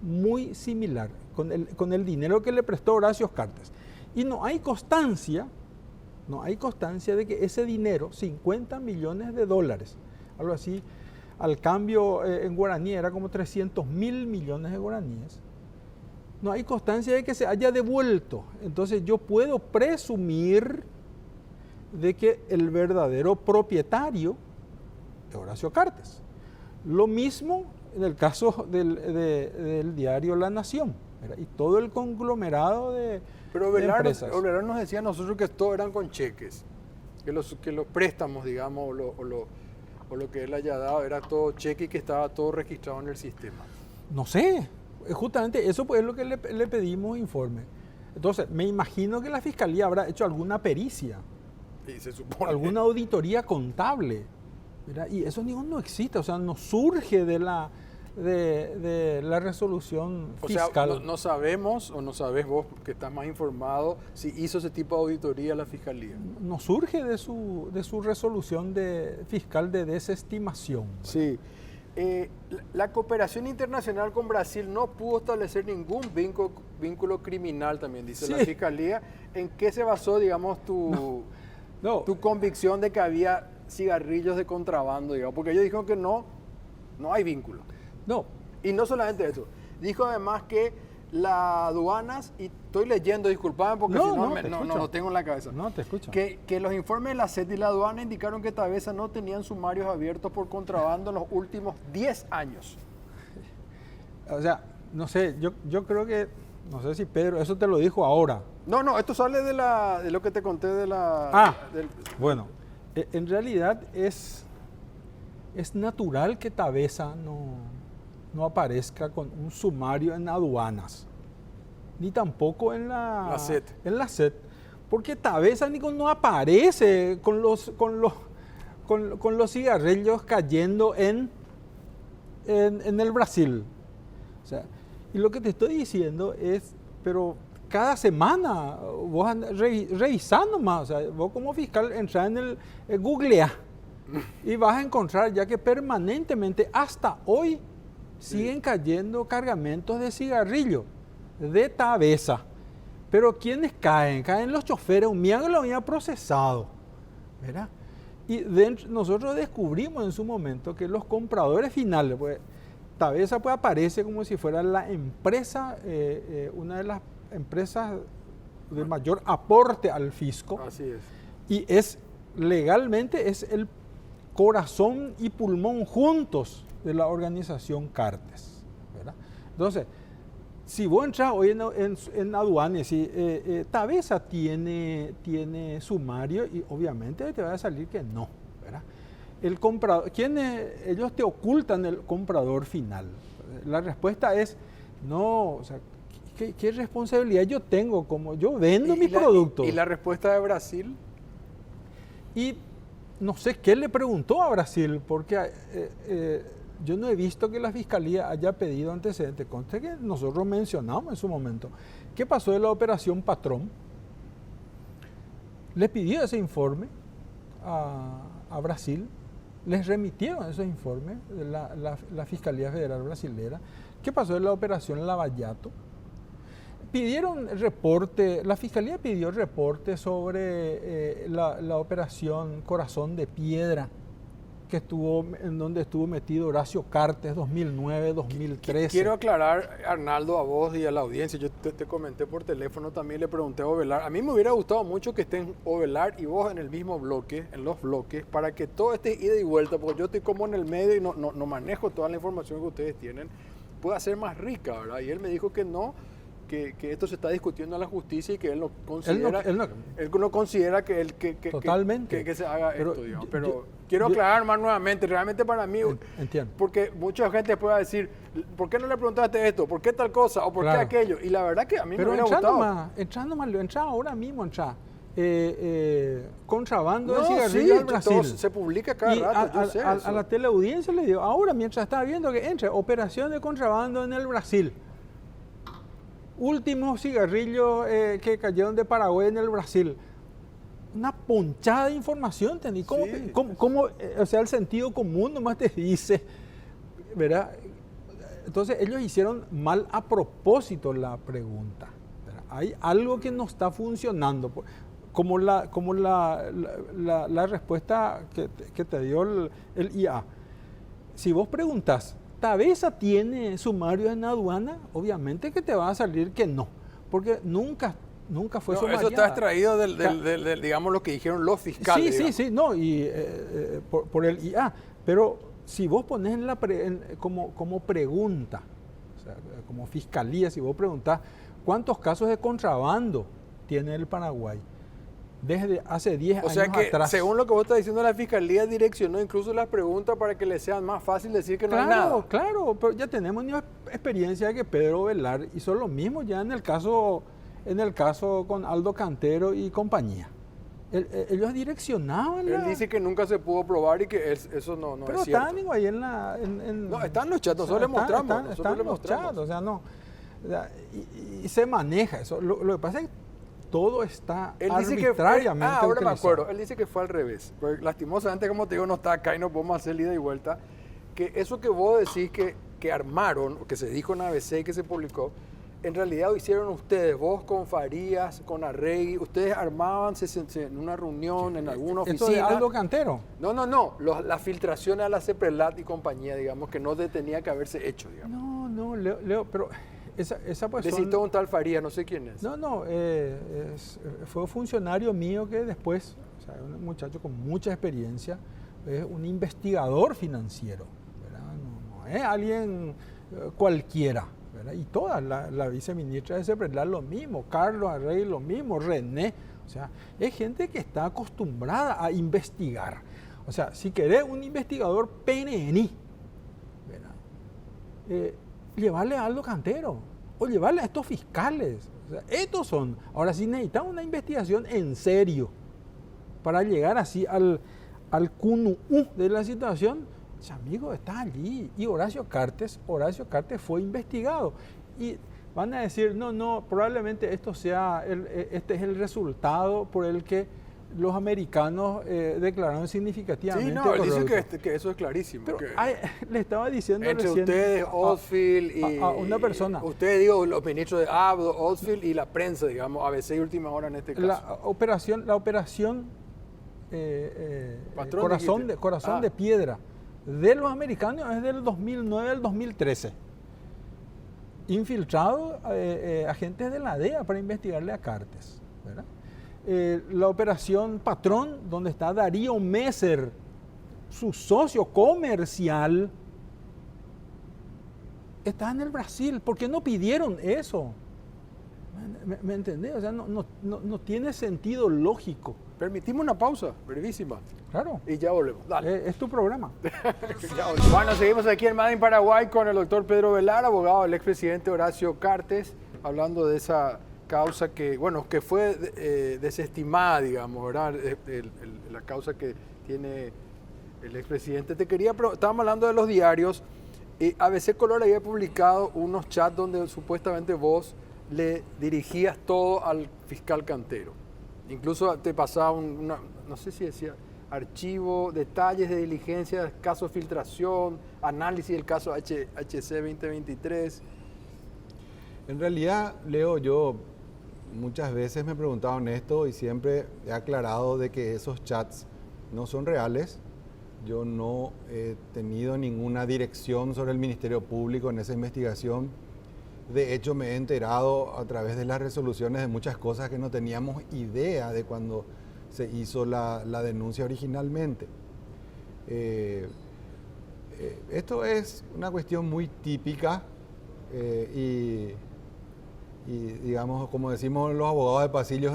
muy similar, con el dinero que le prestó Horacio Cartes. Y no hay constancia de que ese dinero, 50 millones de dólares, algo así, al cambio en guaraní era como 300 mil millones de guaraníes, no hay constancia de que se haya devuelto. Entonces yo puedo presumir de que el verdadero propietario es Horacio Cartes. Lo mismo en el caso del diario La Nación, ¿verdad?, y todo el conglomerado de empresas. Pero Oberón nos decía a nosotros que todos eran con cheques, que los préstamos, digamos, o lo que él haya dado era todo cheque y que estaba todo registrado en el sistema. No sé, justamente eso pues es lo que le pedimos informe. Entonces, me imagino que la Fiscalía habrá hecho alguna pericia, Sí, se supone. alguna auditoría contable, ¿verdad? Y eso no existe, o sea, no surge de la resolución fiscal. O sea, no sabemos, o no sabes vos, que estás más informado, si hizo ese tipo de auditoría la Fiscalía. No surge de su resolución fiscal de desestimación. Sí. La cooperación internacional con Brasil no pudo establecer ningún vínculo criminal, también dice la Fiscalía. ¿En qué se basó, digamos, tu convicción de que había cigarrillos de contrabando, digamos? Porque ellos dijeron que no hay vínculo. No. Y no solamente eso, dijo además que las aduanas, y estoy leyendo, disculpame porque si no lo tengo en la cabeza. No, te escucho. Que los informes de la SET y la aduana indicaron que Tabesa no tenían sumarios abiertos por contrabando en los últimos 10 años. O sea, no sé, yo creo que, no sé si Pedro, eso te lo dijo ahora. No, esto sale de lo que te conté de la... Bueno, en realidad es natural que Tabesa no aparezca con un sumario en aduanas, ni tampoco en la SET. En la SET, porque Tabesa no aparece con los cigarrillos cayendo en el Brasil. O sea, y lo que te estoy diciendo es, pero cada semana vos andas revisando más, o sea, vos como fiscal entras en el Googlea y vas a encontrar ya que permanentemente hasta hoy siguen cayendo cargamentos de cigarrillo de Tabesa. Pero ¿quiénes caen? Caen los choferes, un miago lo había procesado, ¿verdad? Y nosotros descubrimos en su momento que los compradores finales, pues Tabesa pues aparece como si fuera la empresa, una de las empresas de mayor aporte al fisco. Así es. Y legalmente es el corazón y pulmón juntos de la organización Cartes, ¿verdad? Entonces, si vos entras hoy en aduanas, Tabesa tiene sumario y obviamente te va a salir que no, ¿verdad? El comprador, ellos te ocultan el comprador final. La respuesta es no, o sea, ¿qué responsabilidad yo tengo? Como yo vendo mis productos. ¿Y la respuesta de Brasil? Y no sé qué le preguntó a Brasil, porque yo no he visto que la Fiscalía haya pedido antecedentes. Conste que nosotros mencionamos en su momento. ¿Qué pasó de la operación Patrón? Les pidió ese informe a Brasil, les remitieron esos informes de la Fiscalía Federal Brasilera. ¿Qué pasó de la operación Lavallato? Pidieron reporte, la Fiscalía pidió reporte sobre la operación Corazón de Piedra, en donde estuvo metido Horacio Cartes 2009-2013. Quiero aclarar, Arnaldo, a vos y a la audiencia, yo te comenté por teléfono también, le pregunté a Ovelar, a mí me hubiera gustado mucho que estén Ovelar y vos en el mismo bloque, en los bloques, para que todo esté ida y vuelta, porque yo estoy como en el medio y no manejo toda la información que ustedes tienen, pueda ser más rica, ¿verdad? Y él me dijo que no, que esto se está discutiendo en la justicia y que él no considera, él no considera que se haga esto, digamos. Pero quiero aclarar más nuevamente, realmente para mí, entiendo. Porque mucha gente puede decir, ¿por qué no le preguntaste esto? ¿Por qué tal cosa? ¿O por qué aquello? Y la verdad que a mí me hubiera gustado. Entra ahora mismo, contrabando de cigarrillos al Brasil. Todo se publica cada rato, yo sé a la teleaudiencia le digo, ahora mientras está viendo que entra, operación de contrabando en el Brasil. Últimos cigarrillos que cayeron de Paraguay en el Brasil. Una ponchada de información, ¿entendí? ¿Cómo, o sea, el sentido común nomás te dice, ¿verdad? Entonces ellos hicieron mal a propósito la pregunta, ¿verdad? Hay algo que no está funcionando, como la respuesta que te dio el IA. Si vos preguntas, ¿Tabesa tiene sumario en aduana? Obviamente que te va a salir que no, porque nunca fue sumariada. Eso está extraído del, digamos, lo que dijeron los fiscales. Sí, no, y por el IA. Pero si vos pones como pregunta, o sea, como fiscalía, si vos preguntás, ¿cuántos casos de contrabando tiene el Paraguay? Desde hace 10 años atrás. O sea que, según lo que vos estás diciendo, la Fiscalía direccionó incluso las preguntas para que les sea más fácil decir que no hay nada. Claro, pero ya tenemos una experiencia que Pedro Velar hizo lo mismo ya en el caso con Aldo Cantero y compañía. Ellos direccionaban. Él dice que nunca se pudo probar y que eso no es cierto. Pero están ahí no, están los chats, nosotros les mostramos. Están los chats, o sea, no. Y se maneja eso. Lo que pasa es que todo está arbitrariamente ahora me acuerdo, él dice que fue al revés. Porque lastimosamente, como te digo, no está acá y no podemos hacer ida y vuelta. Que eso que vos decís que armaron, que se dijo en ABC y que se publicó, en realidad lo hicieron ustedes, vos con Farías, con Arregui, ustedes armaban en una reunión, en alguna oficina. ¿Esto de Aldo Cantero? No, las filtraciones a la CEPRELAT y compañía, digamos, que no tenía que haberse hecho, digamos. No, Leo, pero esa persona... Necesitó un tal Farías, no sé quién es. Fue un funcionario mío que después, o sea, un muchacho con mucha experiencia, es un investigador financiero, ¿verdad? No es alguien cualquiera, ¿verdad? Y toda la viceministra de Sepredlar lo mismo, Carlos Arrey lo mismo, René. O sea, es gente que está acostumbrada a investigar. O sea, si querés un investigador PNI, ¿verdad? Llevarle a Aldo Cantero o llevarle a estos fiscales. O sea, estos son. Ahora, si necesitamos una investigación en serio para llegar así al cunú de la situación, ese amigo está allí. Y Horacio Cartes fue investigado. Y van a decir, no, probablemente este es el resultado por el que los americanos declararon significativamente. Sí, no, corrupto. dicen que eso es clarísimo. Pero le estaba diciendo entre recién ustedes, Oldfield y a una persona. Ustedes, digo, los ministros de Abdo, Oldfield y la prensa, digamos, ABC y Última Hora en este caso. La operación Patrón, Corazón de Piedra de los americanos es del 2009 al 2013. Infiltrado agentes de la DEA para investigarle a Cartes, ¿verdad? La operación Patrón, donde está Darío Messer, su socio comercial, está en el Brasil. ¿Por qué no pidieron eso? ¿Me entendés? O sea, no tiene sentido lógico. Permitimos una pausa, brevísima. Claro. Y ya volvemos. Dale. Es tu programa. Bueno, seguimos aquí en Made in Paraguay con el doctor Pedro Velar, abogado del expresidente Horacio Cartes, hablando de esa causa que fue desestimada, digamos, ¿verdad? La causa que tiene el expresidente. Estábamos hablando de los diarios. ABC Color había publicado unos chats donde supuestamente vos le dirigías todo al fiscal Cantero. Incluso te pasaba no sé si decía archivo, detalles de diligencia, caso de filtración, análisis del caso HC 2023. En realidad, Leo, yo muchas veces me he preguntado en esto y siempre he aclarado de que esos chats no son reales. Yo no he tenido ninguna dirección sobre el Ministerio Público en esa investigación. De hecho, me he enterado a través de las resoluciones de muchas cosas que no teníamos idea de cuando se hizo la denuncia originalmente. Esto es una cuestión muy típica y digamos, como decimos los abogados de pasillo,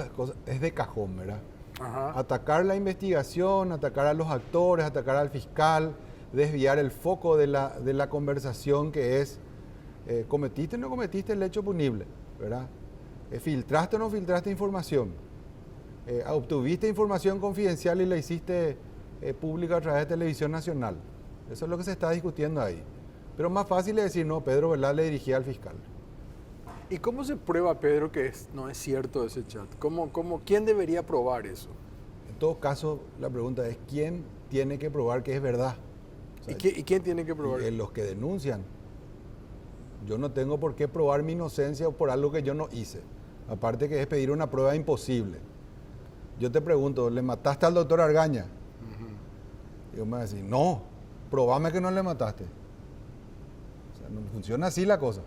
es de cajón, ¿verdad? Ajá. Atacar la investigación, atacar a los actores, atacar al fiscal, desviar el foco de la conversación que es ¿cometiste o no cometiste el hecho punible? ¿Verdad? ¿Filtraste o no filtraste información? ¿Obtuviste información confidencial y la hiciste pública a través de Televisión Nacional? Eso es lo que se está discutiendo ahí. Pero más fácil es decir, no, Pedro Velar le dirigía al fiscal. ¿Y cómo se prueba, Pedro, que no es cierto ese chat? ¿Quién debería probar eso? En todo caso, la pregunta es, ¿quién tiene que probar que es verdad? O sea, ¿Y quién tiene que probar? Los que denuncian. Yo no tengo por qué probar mi inocencia por algo que yo no hice. Aparte que es pedir una prueba imposible. Yo te pregunto, ¿le mataste al doctor Argaña? Y yo me voy a decir, no, probame que no le mataste. O sea, no funciona así la cosa.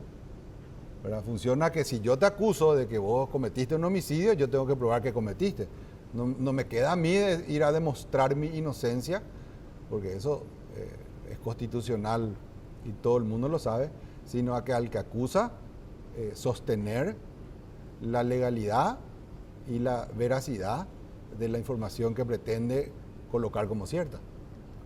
¿Verdad? Funciona que si yo te acuso de que vos cometiste un homicidio, yo tengo que probar que cometiste. No me queda a mí ir a demostrar mi inocencia, porque eso es constitucional y todo el mundo lo sabe, sino a que al que acusa sostener la legalidad y la veracidad de la información que pretende colocar como cierta.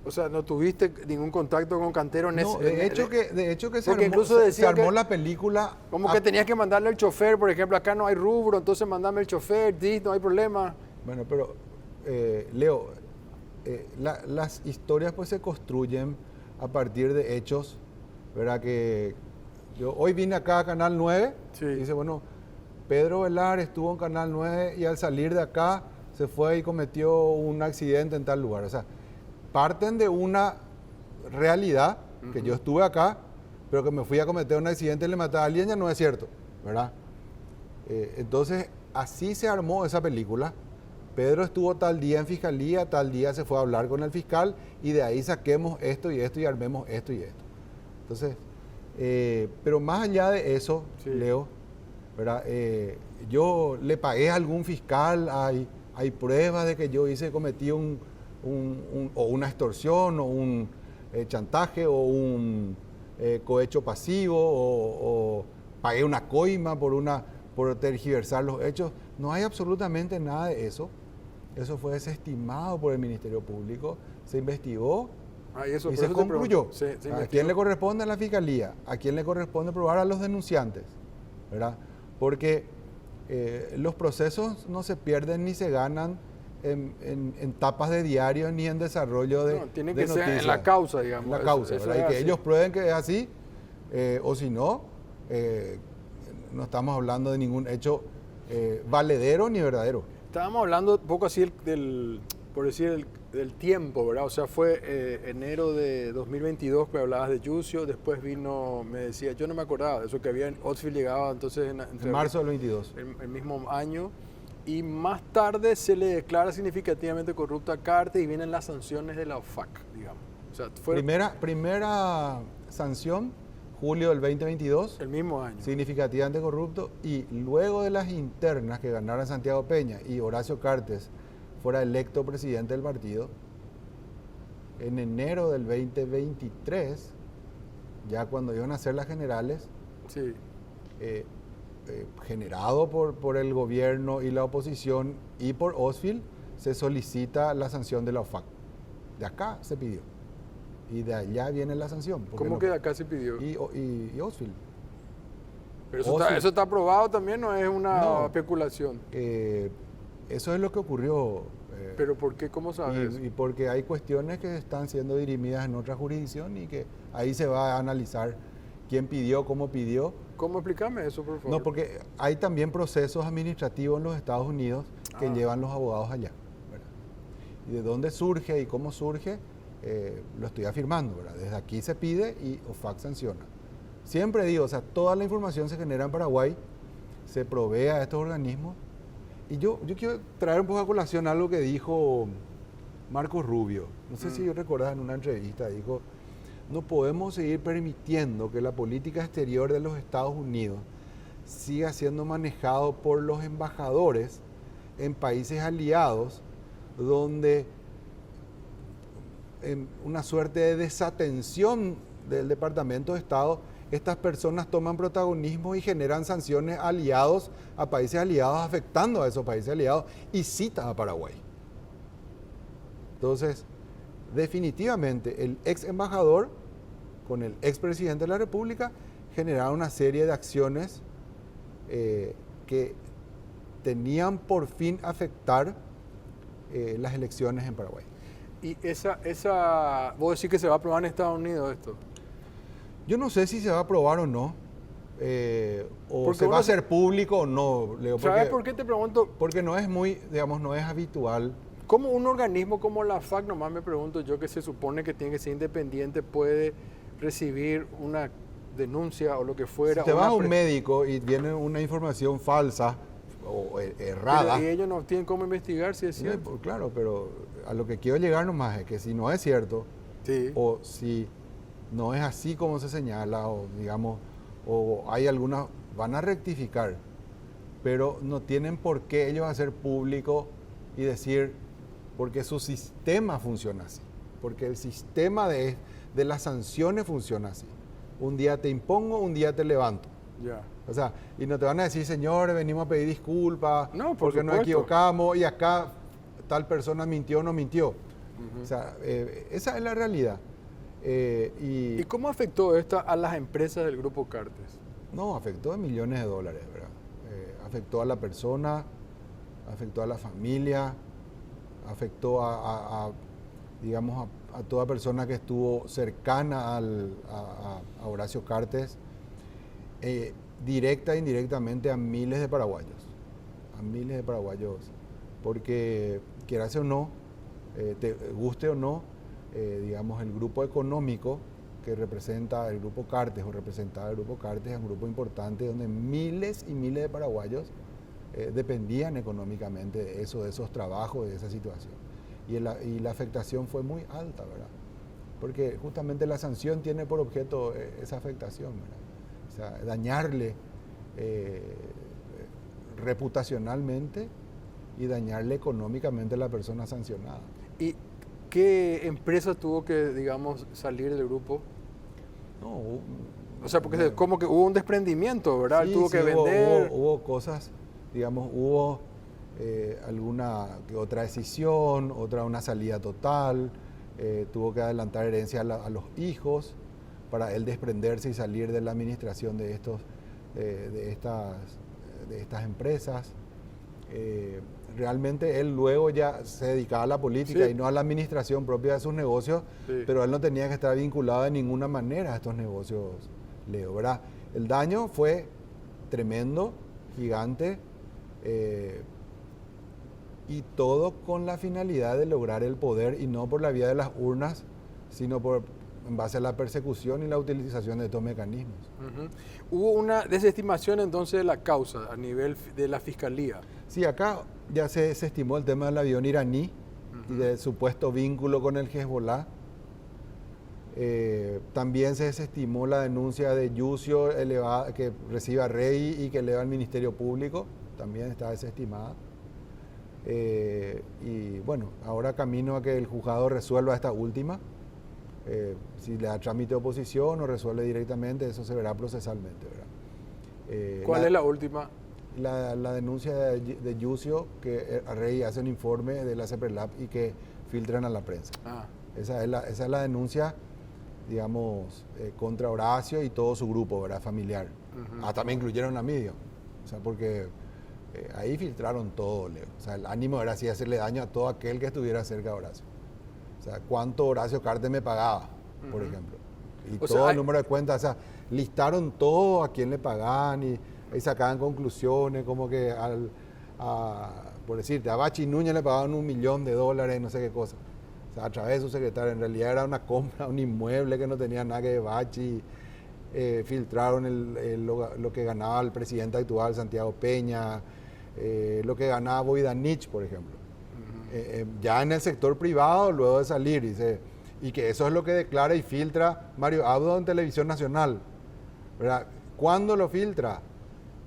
O sea, ¿no tuviste ningún contacto con Cantero en No, de hecho que se armó la película. Como que tenías que mandarle al chofer, por ejemplo, acá no hay rubro, entonces mandame el chofer, no hay problema. Bueno, pero Leo, las historias pues se construyen a partir de hechos, ¿verdad? Que yo hoy vine acá a Canal 9 Sí. y dice, bueno, Pedro Velar estuvo en Canal 9 y al salir de acá se fue y cometió un accidente en tal lugar. O sea, parten de una realidad, que yo estuve acá, pero que me fui a cometer un accidente y le maté a alguien, ya no es cierto, ¿verdad? Entonces, así se armó esa película. Pedro estuvo tal día en fiscalía, tal día se fue a hablar con el fiscal y de ahí saquemos esto y esto y armemos esto y esto. Entonces, pero más allá de eso, Sí. Leo, ¿verdad? Yo le pagué a algún fiscal, hay pruebas de que yo cometí o una extorsión o un chantaje o un cohecho pasivo o pagué una coima por tergiversar los hechos. No hay absolutamente nada de eso. Eso fue desestimado por el Ministerio Público, se investigó y se concluyó. ¿A quién le corresponde? A la Fiscalía. ¿A quién le corresponde probar? A los denunciantes, ¿verdad? Porque los procesos no se pierden ni se ganan en tapas de diario ni en desarrollo de tiene que noticias. ser en la causa, digamos. En la causa, ¿verdad? Y que ellos prueben que es así, o si no, no estamos hablando de ningún hecho valedero ni verdadero. Estábamos hablando un poco así por decir, del tiempo, ¿verdad? O sea, fue enero de 2022 que hablabas de Yucio, después vino, me decía, yo no me acordaba de eso, que había Otzfil llegaba entonces en marzo del 22. El mismo año, y más tarde se le declara significativamente corrupto a Cartes y vienen las sanciones de la OFAC, digamos. O sea, fue primera sanción, julio del 2022. El mismo año. Significativamente corrupto, y luego de las internas que ganaron Santiago Peña y Horacio Cartes fuera electo presidente del partido, en enero del 2023, ya cuando iban a ser las generales, sí. Generado por el gobierno y la oposición y por Otzfil, se solicita la sanción de la OFAC. De acá se pidió. Y de allá viene la sanción. ¿Cómo que de acá se pidió? Y Otzfil. Pero eso está aprobado también, ¿no es una especulación? Eso es lo que ocurrió. ¿Pero por qué? ¿Cómo sabes? Y porque hay cuestiones que están siendo dirimidas en otra jurisdicción y que ahí se va a analizar quién pidió, cómo pidió. ¿Cómo explicarme eso, por favor? No, porque hay también procesos administrativos en los Estados Unidos que llevan los abogados allá, ¿verdad? Y de dónde surge y cómo surge, lo estoy afirmando, ¿verdad? Desde aquí se pide y OFAC sanciona. Siempre digo, o sea, toda la información se genera en Paraguay, se provee a estos organismos. Y yo quiero traer un poco a colación algo que dijo Marcos Rubio. No sé si recordás en una entrevista, dijo: no podemos seguir permitiendo que la política exterior de los Estados Unidos siga siendo manejado por los embajadores en países aliados, donde en una suerte de desatención del Departamento de Estado, estas personas toman protagonismo y generan sanciones aliados a países aliados, afectando a esos países aliados, y cita a Paraguay. Entonces, definitivamente, el ex embajador con el expresidente de la República generaron una serie de acciones que tenían por fin afectar las elecciones en Paraguay. ¿Y vos decís que se va a aprobar en Estados Unidos esto? Yo no sé si se va a aprobar o no, o porque se va a hacer público o no, Leo. ¿Sabes por qué te pregunto? Porque no es muy, digamos, no es habitual. ¿Cómo un organismo como la FAC, nomás me pregunto yo, que se supone que tiene que ser independiente, puede recibir una denuncia o lo que fuera? Si te vas a un médico y viene una información falsa o errada. Pero, ¿y ellos no tienen cómo investigar si es cierto? Claro, pero a lo que quiero llegar nomás es que si no es cierto, sí, o si no es así como se señala, o digamos, o hay algunas, van a rectificar, pero no tienen por qué ellos hacer público y decir, porque su sistema funciona así, porque el sistema de las sanciones funciona así. Un día te impongo, un día te levanto. Ya. O sea, y no te van a decir, señores, venimos a pedir disculpas, no, porque nos equivocamos y acá tal persona mintió o no mintió. O sea, esa es la realidad. ¿Y cómo afectó esto a las empresas del Grupo Cartes? No, afectó a millones de dólares, ¿verdad? Afectó a la persona, afectó a la familia, afectó digamos, a toda persona que estuvo cercana a Horacio Cartes, directa e indirectamente a miles de paraguayos, porque quieras o no, te guste o no, digamos, el grupo económico que representa el Grupo Cartes o representaba el Grupo Cartes es un grupo importante donde miles y miles de paraguayos dependían económicamente de eso, de esos trabajos, de esa situación. Y la afectación fue muy alta, ¿verdad? Porque justamente la sanción tiene por objeto esa afectación, ¿verdad? O sea, dañarle reputacionalmente y dañarle económicamente a la persona sancionada. ¿Y qué empresa tuvo que, digamos, salir del grupo? No, O sea, porque como que hubo un desprendimiento, ¿verdad? Él tuvo que vender. Hubo cosas, digamos, hubo alguna que otra decisión, una salida total, tuvo que adelantar herencia a los hijos para él desprenderse y salir de la administración de estas empresas. Realmente él luego ya se dedicaba a la política y no a la administración propia de sus negocios, pero él no tenía que estar vinculado de ninguna manera a estos negocios, Leo, ¿verdad? El daño fue tremendo, gigante, y todo con la finalidad de lograr el poder y no por la vía de las urnas, sino en base a la persecución y la utilización de estos mecanismos. Hubo una desestimación entonces de la causa a nivel de la fiscalía. Sí, acá ya se estimó el tema del avión iraní y del supuesto vínculo con el Hezbollah. También se desestimó la denuncia de Yusio que recibe a Rey y que eleva al Ministerio Público, también está desestimada. Y bueno, ahora camino a que el juzgado resuelva esta última. Si le da trámite de oposición o resuelve directamente, eso se verá procesalmente, ¿verdad? ¿Cuál es la última? La denuncia de Yusio, que a Rey hace un informe de la CEPRELAB y que filtran a la prensa. Esa es la denuncia, digamos, contra Horacio y todo su grupo, ¿verdad? Familiar. Hasta me incluyeron a mí, digo. O sea, porque ahí filtraron todo, Leo. O sea, el ánimo era así hacerle daño a todo aquel que estuviera cerca de Horacio. O sea, cuánto Horacio Cartes me pagaba, por ejemplo. Y todo el número de cuentas, o sea, listaron todo a quién le pagaban y ahí sacaban conclusiones, como que por decirte, a Bachi Núñez le pagaban $1 millón, no sé qué cosa. O sea, a través de su secretario, en realidad era una compra, un inmueble que no tenía nada que ver Bachi. Filtraron lo que ganaba el presidente actual, Santiago Peña, lo que ganaba Boydanich, por ejemplo. Ya en el sector privado, luego de salir, y que eso es lo que declara y filtra Mario Abdo en Televisión Nacional, ¿verdad? ¿Cuándo lo filtra?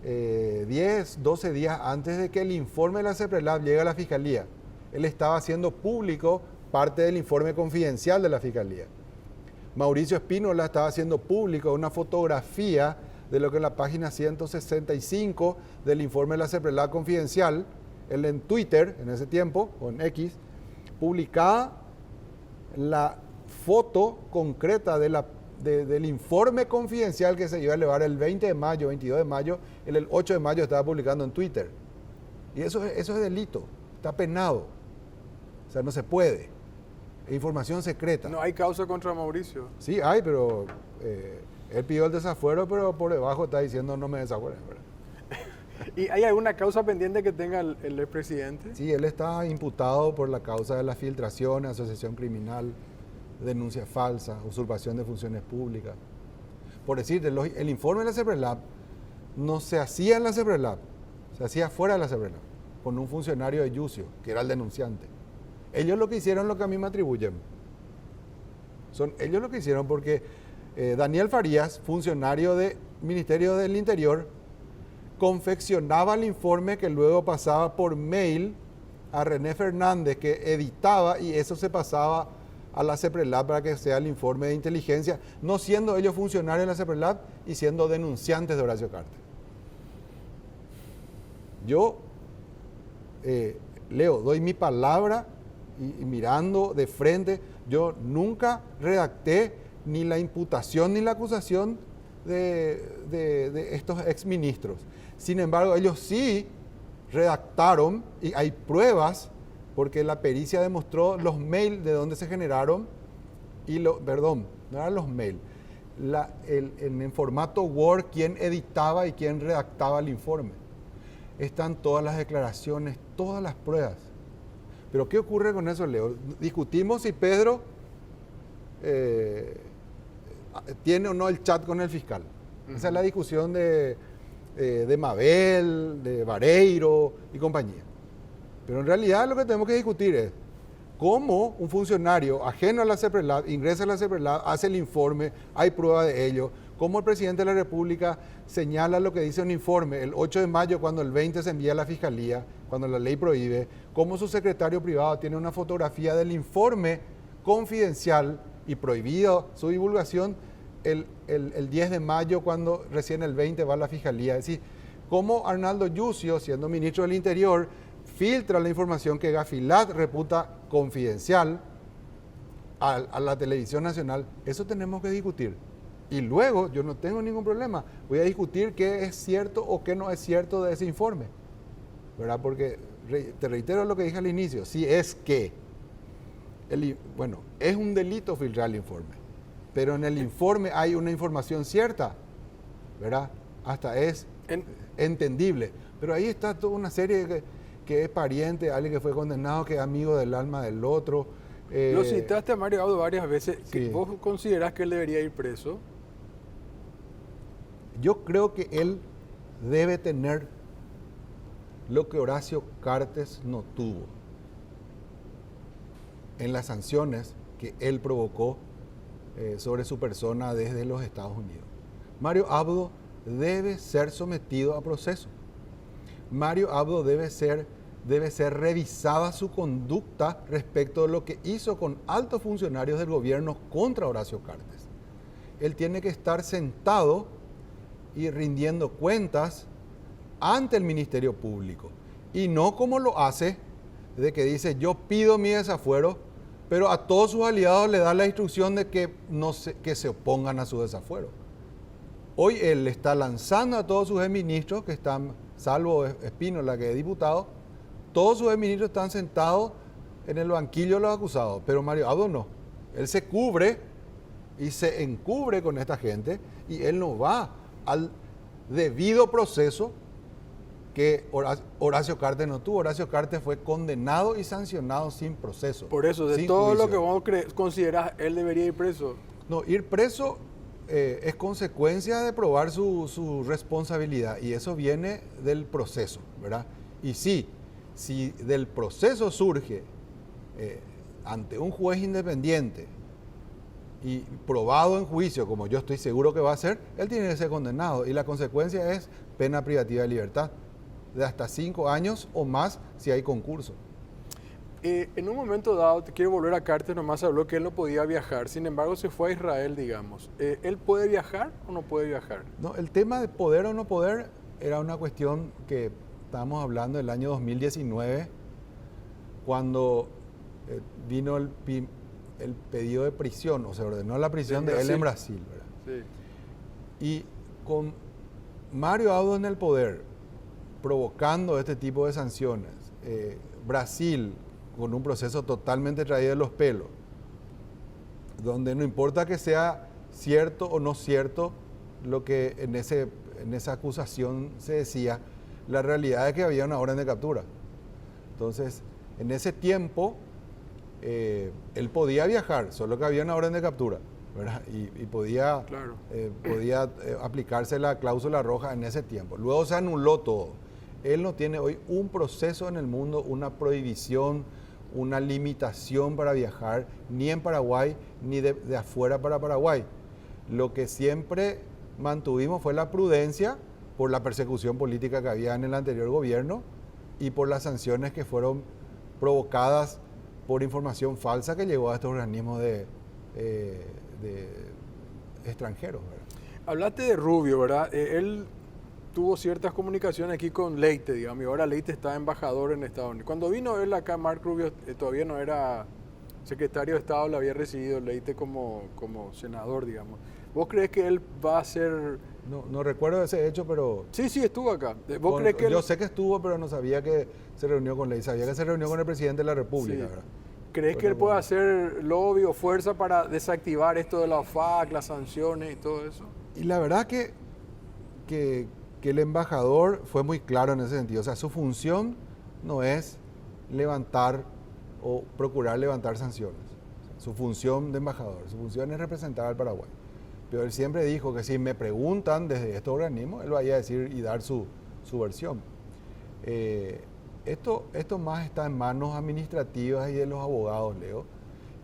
10, 12 días antes de que el informe de la CEPRELAB llegue a la Fiscalía. Él estaba haciendo público parte del informe confidencial de la Fiscalía. Mauricio Espínola estaba haciendo público una fotografía de lo que en la página 165 del informe de la CEPRELAB confidencial, él en Twitter, en ese tiempo, o en X, publicaba la foto concreta del informe confidencial que se iba a elevar el 20 de mayo, 22 de mayo, el 8 de mayo estaba publicando en Twitter. Y eso es delito, está penado. O sea, no se puede. Es información secreta. No hay causa contra Mauricio. Sí hay, pero él pidió el desafuero, pero por debajo está diciendo no me desafuero, ¿verdad? ¿Y hay alguna causa pendiente que tenga el expresidente? Sí, él está imputado por la causa de la filtración, asociación criminal, denuncia falsa, usurpación de funciones públicas. Por decirte, el informe de la CEPRELAB no se hacía en la CEPRELAB, se hacía fuera de la CEPRELAB, con un funcionario de Yusio, que era el denunciante. Ellos lo que hicieron, lo que a mí me atribuyen. Ellos lo que hicieron porque Daniel Farías, funcionario del Ministerio del Interior, confeccionaba el informe que luego pasaba por mail a René Fernández, que editaba y eso se pasaba a la CEPRELAB para que sea el informe de inteligencia, no siendo ellos funcionarios de la CEPRELAB y siendo denunciantes de Horacio Cartes. Yo, Leo, doy mi palabra y mirando de frente, yo nunca redacté ni la imputación ni la acusación de estos exministros. Sin embargo, ellos sí redactaron, y hay pruebas, porque la pericia demostró los mails de dónde se generaron, perdón, no eran los mails, en formato Word, quién editaba y quién redactaba el informe. Están todas las declaraciones, todas las pruebas. Pero ¿qué ocurre con eso, Leo? Discutimos si Pedro tiene o no el chat con el fiscal. Esa es la discusión de Mabel, de Vareiro y compañía. Pero en realidad lo que tenemos que discutir es cómo un funcionario ajeno a la CEPRELAB ingresa a la CEPRELAB, hace el informe, hay prueba de ello, cómo el presidente de la República señala lo que dice un informe el 8 de mayo cuando el 20 se envía a la Fiscalía, cuando la ley prohíbe, cómo su secretario privado tiene una fotografía del informe confidencial y prohibido su divulgación el 10 de mayo cuando recién el 20 va a la fiscalía. Es decir, cómo Arnaldo Yucio, siendo ministro del Interior, filtra la información que Gafilat reputa confidencial a la televisión nacional. Eso tenemos que discutir. Y luego, yo no tengo ningún problema, voy a discutir qué es cierto o qué no es cierto de ese informe, ¿verdad? Porque, te reitero lo que dije al inicio, si es que, bueno, es un delito filtrar el informe, pero en el informe hay una información cierta, ¿verdad? Hasta es entendible. Pero ahí está toda una serie que es pariente, alguien que fue condenado, que es amigo del alma del otro. Lo citaste a Mario Abdo varias veces. Sí. ¿Vos considerás que él debería ir preso? Yo creo que él debe tener lo que Horacio Cartes no tuvo en las sanciones que él provocó sobre su persona desde los Estados Unidos. Mario Abdo debe ser sometido a proceso. Mario Abdo debe ser revisada su conducta respecto de lo que hizo con altos funcionarios del gobierno contra Horacio Cartes. Él tiene que estar sentado y rindiendo cuentas ante el Ministerio Público. Y no como lo hace, de que dice, yo pido mi desafuero, pero a todos sus aliados le da la instrucción de que se opongan a su desafuero. Hoy él está lanzando a todos sus ministros, que están, salvo Espínola, que es diputado, todos sus ministros están sentados en el banquillo de los acusados, pero Mario Abdo no. Él se cubre y se encubre con esta gente y él no va al debido proceso que Horacio Cartes no tuvo. Horacio Cartes fue condenado y sancionado sin proceso. Por eso, de todo juicio. Lo que vos considerás, él debería ir preso. No, ir preso es consecuencia de probar su responsabilidad y eso viene del proceso, ¿verdad? Y sí, si del proceso surge ante un juez independiente y probado en juicio, como yo estoy seguro que va a ser, él tiene que ser condenado y la consecuencia es pena privativa de libertad de hasta 5 años o más si hay concurso. En un momento dado, te quiero volver a Cartes, nomás habló que él no podía viajar, sin embargo se fue a Israel, digamos. ¿Él puede viajar o no puede viajar? No, el tema de poder o no poder era una cuestión que estábamos hablando del año 2019, cuando vino el pedido de prisión, o se ordenó la prisión de él en Brasil, ¿verdad? Sí. Y con Mario Abdo en el poder, provocando este tipo de sanciones, Brasil con un proceso totalmente traído de los pelos, donde no importa que sea cierto o no cierto lo que en esa acusación se decía, la realidad es que había una orden de captura. Entonces, en ese tiempo, él podía viajar, solo que había una orden de captura, ¿verdad? Y podía, claro, podía aplicarse la cláusula roja en ese tiempo. Luego se anuló todo. Él no tiene hoy un proceso en el mundo, una prohibición, una limitación para viajar, ni en Paraguay, ni de afuera para Paraguay. Lo que siempre mantuvimos fue la prudencia por la persecución política que había en el anterior gobierno y por las sanciones que fueron provocadas por información falsa que llegó a estos organismos de extranjeros, ¿verdad? Hablaste de Rubio, ¿verdad? Él tuvo ciertas comunicaciones aquí con Leite, digamos, y ahora Leite está embajador en Estados Unidos. Cuando vino él acá, Mark Rubio todavía no era secretario de Estado, lo había recibido Leite como senador, digamos. ¿Vos crees que él va a ser...? No recuerdo ese hecho, pero... Sí, estuvo acá. ¿Vos crees que yo sé que estuvo, pero no sabía que se reunió con Leite. Sabía que se reunió con el presidente de la República, sí. ¿Verdad? ¿Crees que él puede hacer lobby o fuerza para desactivar esto de la OFAC, las sanciones y todo eso? Y la verdad que el embajador fue muy claro en ese sentido. O sea, su función no es levantar o procurar levantar sanciones. Su función de embajador, su función es representar al Paraguay. Pero él siempre dijo que si me preguntan desde estos organismos, él vaya a decir y dar su versión. Esto más está en manos administrativas y de los abogados, Leo.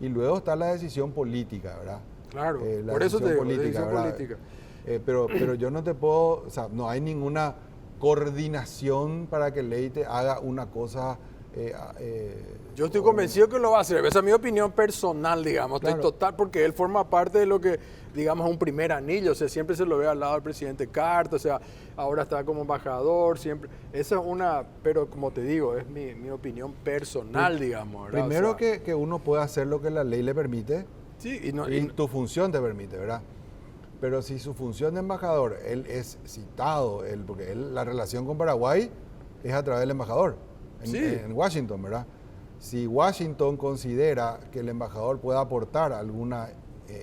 Y luego está la decisión política, ¿verdad? Claro, por eso te digo, política, decisión política. Pero yo no te puedo, o sea, no hay ninguna coordinación para que Leite haga una cosa Yo estoy convencido que lo va a hacer. Esa es mi opinión personal, digamos. Claro. Estoy total, porque él forma parte de lo que, digamos, es un primer anillo. O sea, siempre se lo ve al lado del presidente Carter. O sea, ahora está como embajador, siempre. Esa es una, pero como te digo, es mi opinión personal, digamos, ¿verdad? Primero O sea, que uno puede hacer lo que la ley le permite sí, y tu función te permite, ¿verdad? Pero si su función de embajador, él es citado, porque la relación con Paraguay es a través del embajador Sí. en Washington, ¿verdad? Si Washington considera que el embajador puede aportar alguna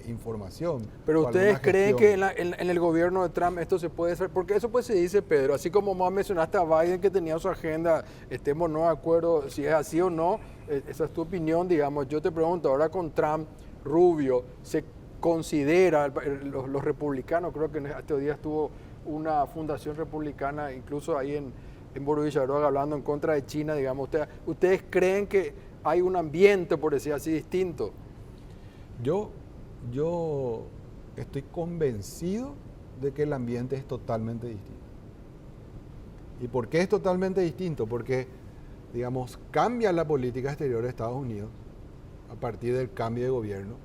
información. Pero o ustedes alguna creen gestión, que en el gobierno de Trump esto se puede hacer, porque eso pues se dice, Pedro, así como más mencionaste a Biden que tenía su agenda, estemos no de acuerdo si es así o no, esa es tu opinión, digamos. Yo te pregunto, ahora con Trump, Rubio, se considera, los republicanos, creo que este día estuvo una fundación republicana, incluso ahí en Boro Villaroga, hablando en contra de China, digamos, ¿ustedes creen que hay un ambiente, por decir así, distinto? Yo estoy convencido de que el ambiente es totalmente distinto. ¿Y por qué es totalmente distinto? Porque, digamos, cambia la política exterior de Estados Unidos a partir del cambio de gobierno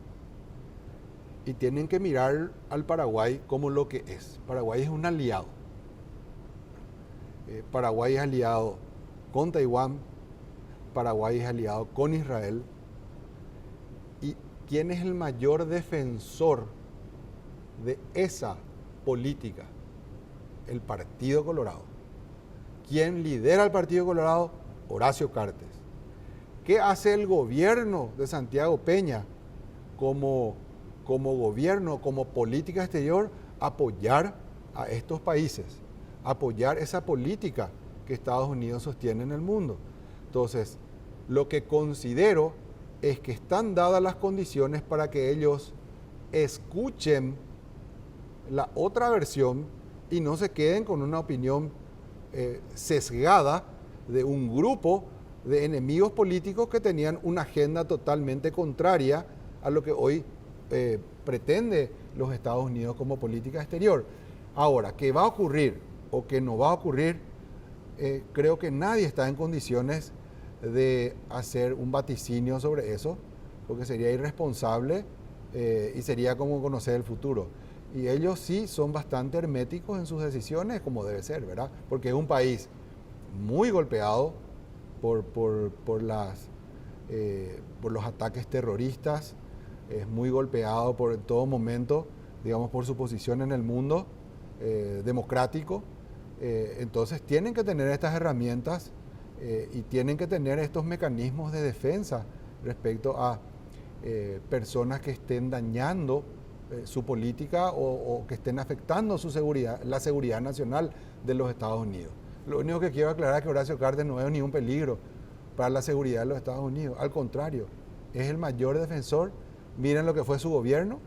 y tienen que mirar al Paraguay como lo que es. Paraguay es un aliado. Paraguay es aliado con Taiwán, Paraguay es aliado con Israel. ¿Y quién es el mayor defensor de esa política? El Partido Colorado. ¿Quién lidera el Partido Colorado? Horacio Cartes. ¿Qué hace el gobierno de Santiago Peña como gobierno, como política exterior? Apoyar a estos países, apoyar esa política que Estados Unidos sostiene en el mundo. Entonces, lo que considero es que están dadas las condiciones para que ellos escuchen la otra versión y no se queden con una opinión sesgada de un grupo de enemigos políticos que tenían una agenda totalmente contraria a lo que hoy pretende los Estados Unidos como política exterior. Ahora, ¿qué va a ocurrir o qué no va a ocurrir? Creo que nadie está en condiciones de hacer un vaticinio sobre eso, porque sería irresponsable y sería como conocer el futuro. Y ellos sí son bastante herméticos en sus decisiones, como debe ser, ¿verdad? Porque es un país muy golpeado por los ataques terroristas, es muy golpeado en todo momento, digamos, por su posición en el mundo democrático. Entonces tienen que tener estas herramientas y tienen que tener estos mecanismos de defensa respecto a personas que estén dañando su política o que estén afectando su seguridad, la seguridad nacional de los Estados Unidos. Lo único que quiero aclarar es que Horacio Cartes no es ningún peligro para la seguridad de los Estados Unidos. Al contrario, es el mayor defensor. Miren lo que fue su gobierno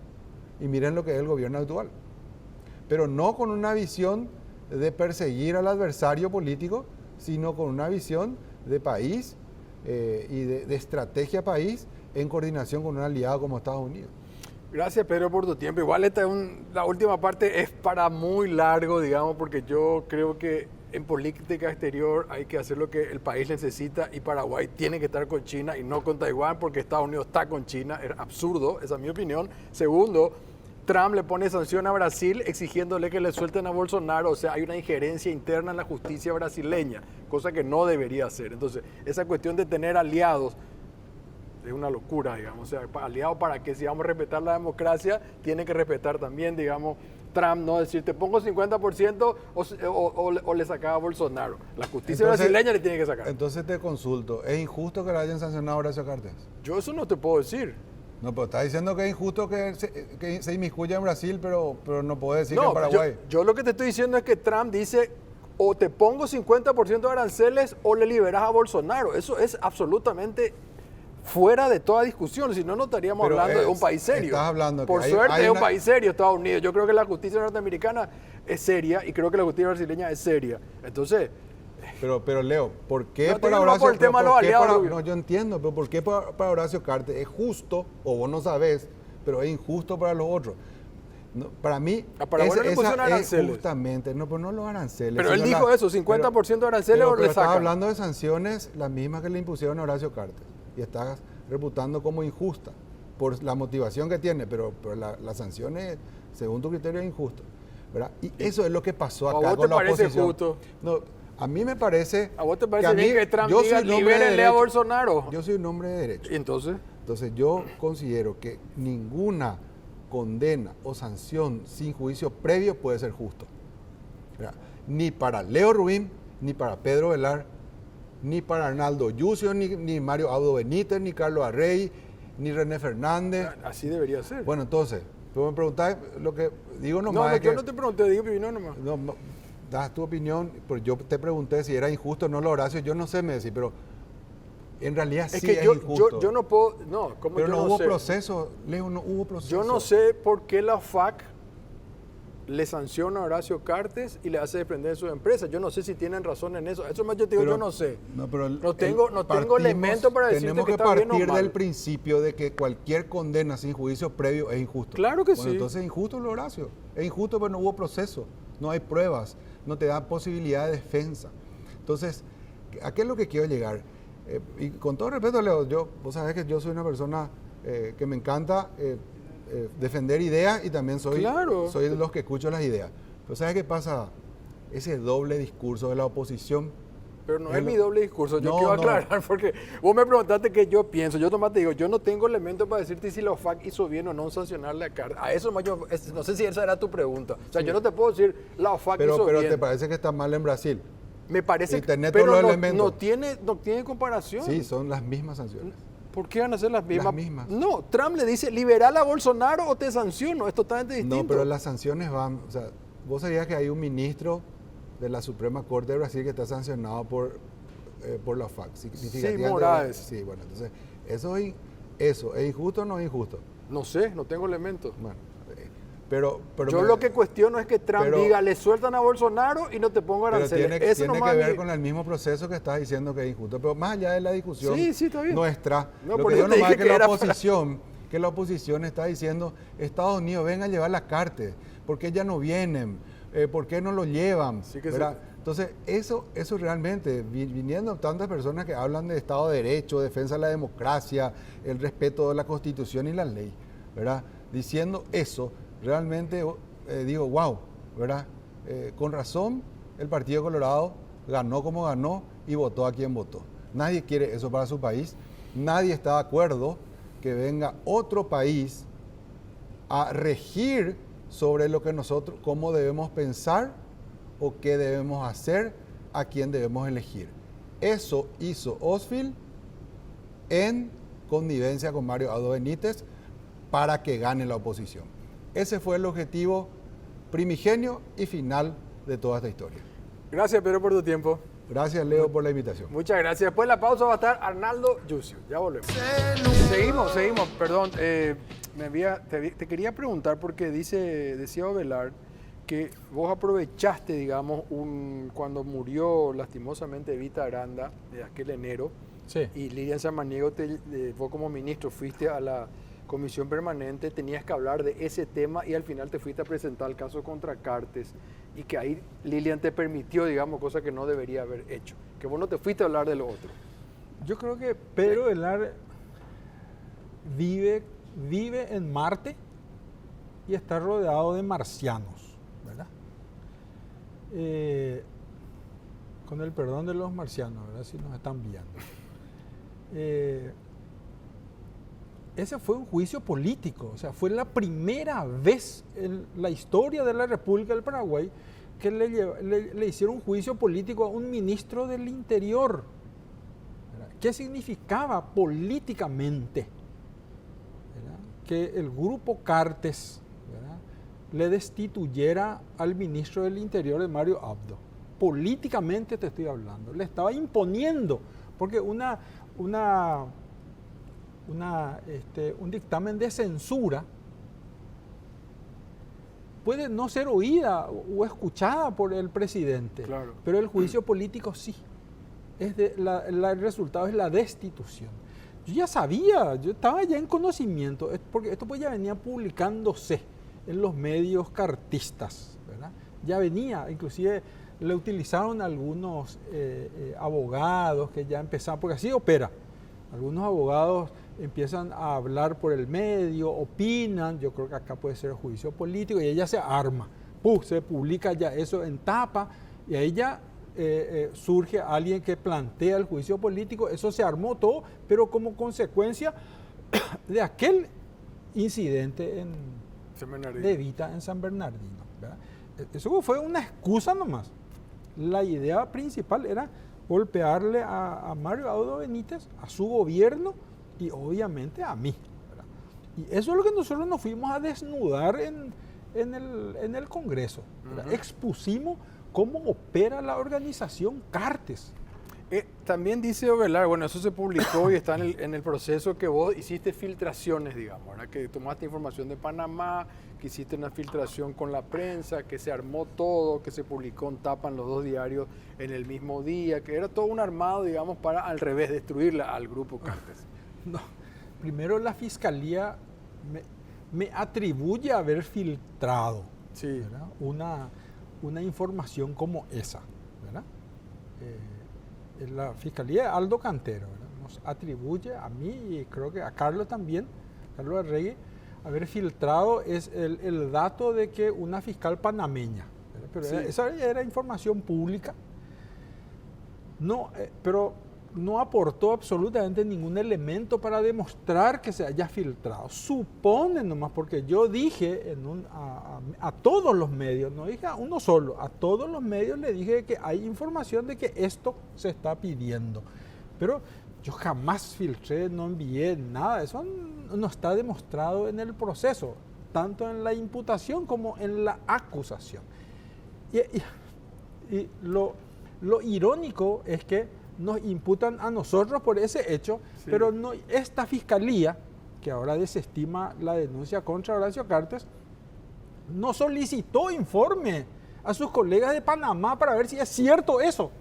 y miren lo que es el gobierno actual. Pero no con una visión de perseguir al adversario político, sino con una visión de país y de estrategia país en coordinación con un aliado como Estados Unidos. Gracias, Pedro, por tu tiempo. Igual la última parte es para muy largo, digamos, porque yo creo que en política exterior hay que hacer lo que el país necesita y Paraguay tiene que estar con China y no con Taiwán porque Estados Unidos está con China. Es absurdo, esa es mi opinión. Segundo, Trump le pone sanción a Brasil exigiéndole que le suelten a Bolsonaro. O sea, hay una injerencia interna en la justicia brasileña, cosa que no debería hacer. Entonces, esa cuestión de tener aliados es una locura, digamos. O sea, aliado para que si vamos a respetar la democracia, tiene que respetar también, digamos, Trump, no decir, te pongo 50% o le sacaba a Bolsonaro. La justicia brasileña le tiene que sacar. Entonces te consulto, ¿es injusto que le hayan sancionado a Horacio Cartes? Yo eso no te puedo decir. No, pero está diciendo que es injusto que se inmiscuya en Brasil, pero no puede decir que en Paraguay. Yo lo que te estoy diciendo es que Trump dice, o te pongo 50% de aranceles o le liberas a Bolsonaro. Eso es absolutamente fuera de toda discusión, si no, no estaríamos hablando de un país serio. Estás hablando Por suerte es un país serio, Estados Unidos. Yo creo que la justicia norteamericana es seria y creo que la justicia brasileña es seria. Entonces... Pero Leo, ¿por qué no para Horacio Cartes? No, yo entiendo, pero ¿por qué para Horacio Cartes es justo, o vos no sabés, pero es injusto para los otros? No, para mí, A Paraguay no le pusieron esa es aranceles. justamente, no, pues no los aranceles. Pero él sino dijo eso, 50% de aranceles o le pero estaba sacan. hablando de sanciones, las mismas que le impusieron a Horacio Cartes, y estás reputando como injusta, por la motivación que tiene, pero la sanción es, según tu criterio, es injusto, ¿verdad? Y eso es lo que pasó ¿A acá vos con te la parece oposición. justo? No, a mí me parece... ¿A vos te a parece mí- bien que Trump yo diga soy un hombre de libérenle a derecho. Bolsonaro? Yo soy un hombre de derecho. ¿Y entonces? Entonces yo considero que ninguna condena o sanción sin juicio previo puede ser justo. ¿Verdad? Ni para Leo Rubín, ni para Pedro Velar, ni para Arnaldo Yucio, ni Mario Abdo Benítez, ni Carlos Arrey, ni René Fernández. Así debería ser. Bueno, entonces, tú me preguntás lo que digo no, nomás. no, es yo que- no te pregunté, digo no nomás. no, das tu opinión, pero yo te pregunté si era injusto o no lo Horacio, yo no sé, me decís, pero en realidad Es sí que es yo injusto. no puedo, no, como pero yo no no hubo sé. proceso, Leo, no hubo proceso. Yo no sé por qué la FAC le sanciona a Horacio Cartes y le hace desprender de su empresa. Yo no sé si tienen razón en eso. Eso más yo te digo, Pero- yo no sé. No, pero No tengo partimos- elemento para decirte tenemos que que está bien o partir mal. del principio de que cualquier condena sin juicio previo es injusto. Claro que Bueno, sí. entonces es injusto lo Horacio. Es injusto porque no hubo proceso, no hay pruebas, no te da posibilidad de defensa. Entonces, ¿a qué es lo que quiero llegar? Y con todo respeto, Leo, vos sabés que yo soy una persona que me encanta defender ideas y también soy de los que escucho las ideas. Pero ¿sabes qué pasa? Ese doble discurso de la oposición. Pero no Es es lo- mi doble discurso, yo No, quiero no. aclarar porque vos me preguntaste qué yo pienso, yo nomás te digo, yo no tengo elementos para decirte si la FAC hizo bien o no en sancionarle a Cartes. A eso más yo, no sé si esa era tu pregunta. O sea, yo no te puedo decir la FAC hizo Pero bien. ¿te parece que está mal en Brasil? Me parece y tenés pero todos los no, elementos. no tiene comparación. Sí, son las mismas sanciones. ¿Por qué van a ser las mismas? mismas. No, Trump le dice, liberal a Bolsonaro o te sanciono, es totalmente distinto. No, pero las sanciones van, o sea, vos sabías que hay un ministro de la Suprema Corte de Brasil que está sancionado por la FAC. Significativamente- Moraes. Sí, bueno, entonces, eso, ¿es injusto o no es injusto? No sé, no tengo elementos. Bueno, pero Yo lo que cuestiono es que Trump pero- diga, le sueltan a Bolsonaro y no te pongo Pero aranceles. tiene, Eso tiene nomás que ver mi- con el mismo proceso que estás diciendo que es injusto. Pero más allá de la discusión Sí, sí, está bien. nuestra, No, lo por que eso digo te nomás dije es que que la era para- oposición está diciendo, Estados Unidos, vengan a llevar las cartas. ¿Por qué ya no vienen? ¿Por qué no lo llevan? Sí que ¿Verdad? Entonces, eso realmente, viniendo tantas personas que hablan de Estado de Derecho, defensa de la democracia, el respeto de la Constitución y la ley, ¿verdad? Diciendo eso, realmente digo, wow, ¿verdad? Con razón, el Partido Colorado ganó como ganó y votó a quien votó. Nadie quiere eso para su país, nadie está de acuerdo que venga otro país a regir sobre lo que nosotros, cómo debemos pensar o qué debemos hacer, a quién debemos elegir. Eso hizo Osfil en connivencia con Mario Abdo Benítez para que gane la oposición. Ese fue el objetivo primigenio y final de toda esta historia. Gracias, Pedro, por tu tiempo. Gracias, Leo, por la invitación. Muchas gracias. Después de la pausa va a estar Arnaldo Yucio. Ya volvemos. Seguimos. Perdón, te quería preguntar porque decía Ovelar que vos aprovechaste, digamos, cuando murió lastimosamente Evita Aranda de aquel enero Sí. y Lilian Samaniego, vos como ministro fuiste a la comisión permanente, tenías que hablar de ese tema y al final te fuiste a presentar el caso contra Cartes y que ahí Lilian te permitió, digamos, cosa que no debería haber hecho, que vos no te fuiste a hablar de lo otro. Yo creo que Pedro Velar vive en Marte y está rodeado de marcianos, ¿verdad? Con el perdón de los marcianos, ¿verdad? Si nos están viendo. Ese fue un juicio político, o sea, fue la primera vez en la historia de la República del Paraguay que le hicieron un juicio político a un ministro del Interior. ¿Verdad? ¿Qué significaba políticamente? ¿Verdad? Que el grupo Cartes, ¿verdad?, le destituyera al ministro del Interior de Mario Abdo. Políticamente te estoy hablando. Le estaba imponiendo, porque un dictamen de censura puede no ser oída o escuchada por el presidente, Claro. pero el juicio político sí. El resultado es la destitución. Yo ya sabía, yo estaba ya en conocimiento, porque esto pues ya venía publicándose. en los medios cartistas, ¿verdad? Ya venía, inclusive le utilizaron algunos abogados que ya empezaban, porque así opera. Algunos abogados empiezan a hablar por el medio, opinan, yo creo que acá puede ser juicio político, y ella se arma, se publica ya eso en tapa, y ahí ya surge alguien que plantea el juicio político, eso se armó todo, pero como consecuencia de aquel incidente de Evita en San Bernardino, ¿verdad? Eso fue una excusa nomás. La idea principal era golpearle a Mario Audo Benítez, a su gobierno y obviamente a mí, ¿verdad? Y eso es lo que nosotros nos fuimos a desnudar en el Congreso, ¿verdad? Expusimos cómo opera la organización Cartes. También dice Ovelar, bueno, eso se publicó y está en el proceso que vos hiciste filtraciones, digamos, ¿verdad? Que tomaste información de Panamá, que hiciste una filtración con la prensa, que se armó todo, que se publicó en tapa en los dos diarios en el mismo día, que era todo un armado, digamos, para al revés, destruirla al grupo Cartes. No, primero la Fiscalía me atribuye haber filtrado, sí, una información como esa, ¿verdad? La Fiscalía de Aldo Cantero, ¿verdad? Nos atribuye a mí y creo que a Carlos también, Carlos Arregui, haber filtrado es el dato de que una fiscal panameña, ¿verdad? Pero sí, esa era información pública, pero no aportó absolutamente ningún elemento para demostrar que se haya filtrado. Suponen nomás, porque yo dije a todos los medios, no dije a uno solo, a todos los medios le dije que hay información de que esto se está pidiendo. Pero yo jamás filtré, no envié nada, eso no está demostrado en el proceso, tanto en la imputación como en la acusación. Y lo irónico es que nos imputan a nosotros por ese hecho, sí, pero no, esta fiscalía, que ahora desestima la denuncia contra Horacio Cartes, no solicitó informe a sus colegas de Panamá para ver si es cierto eso.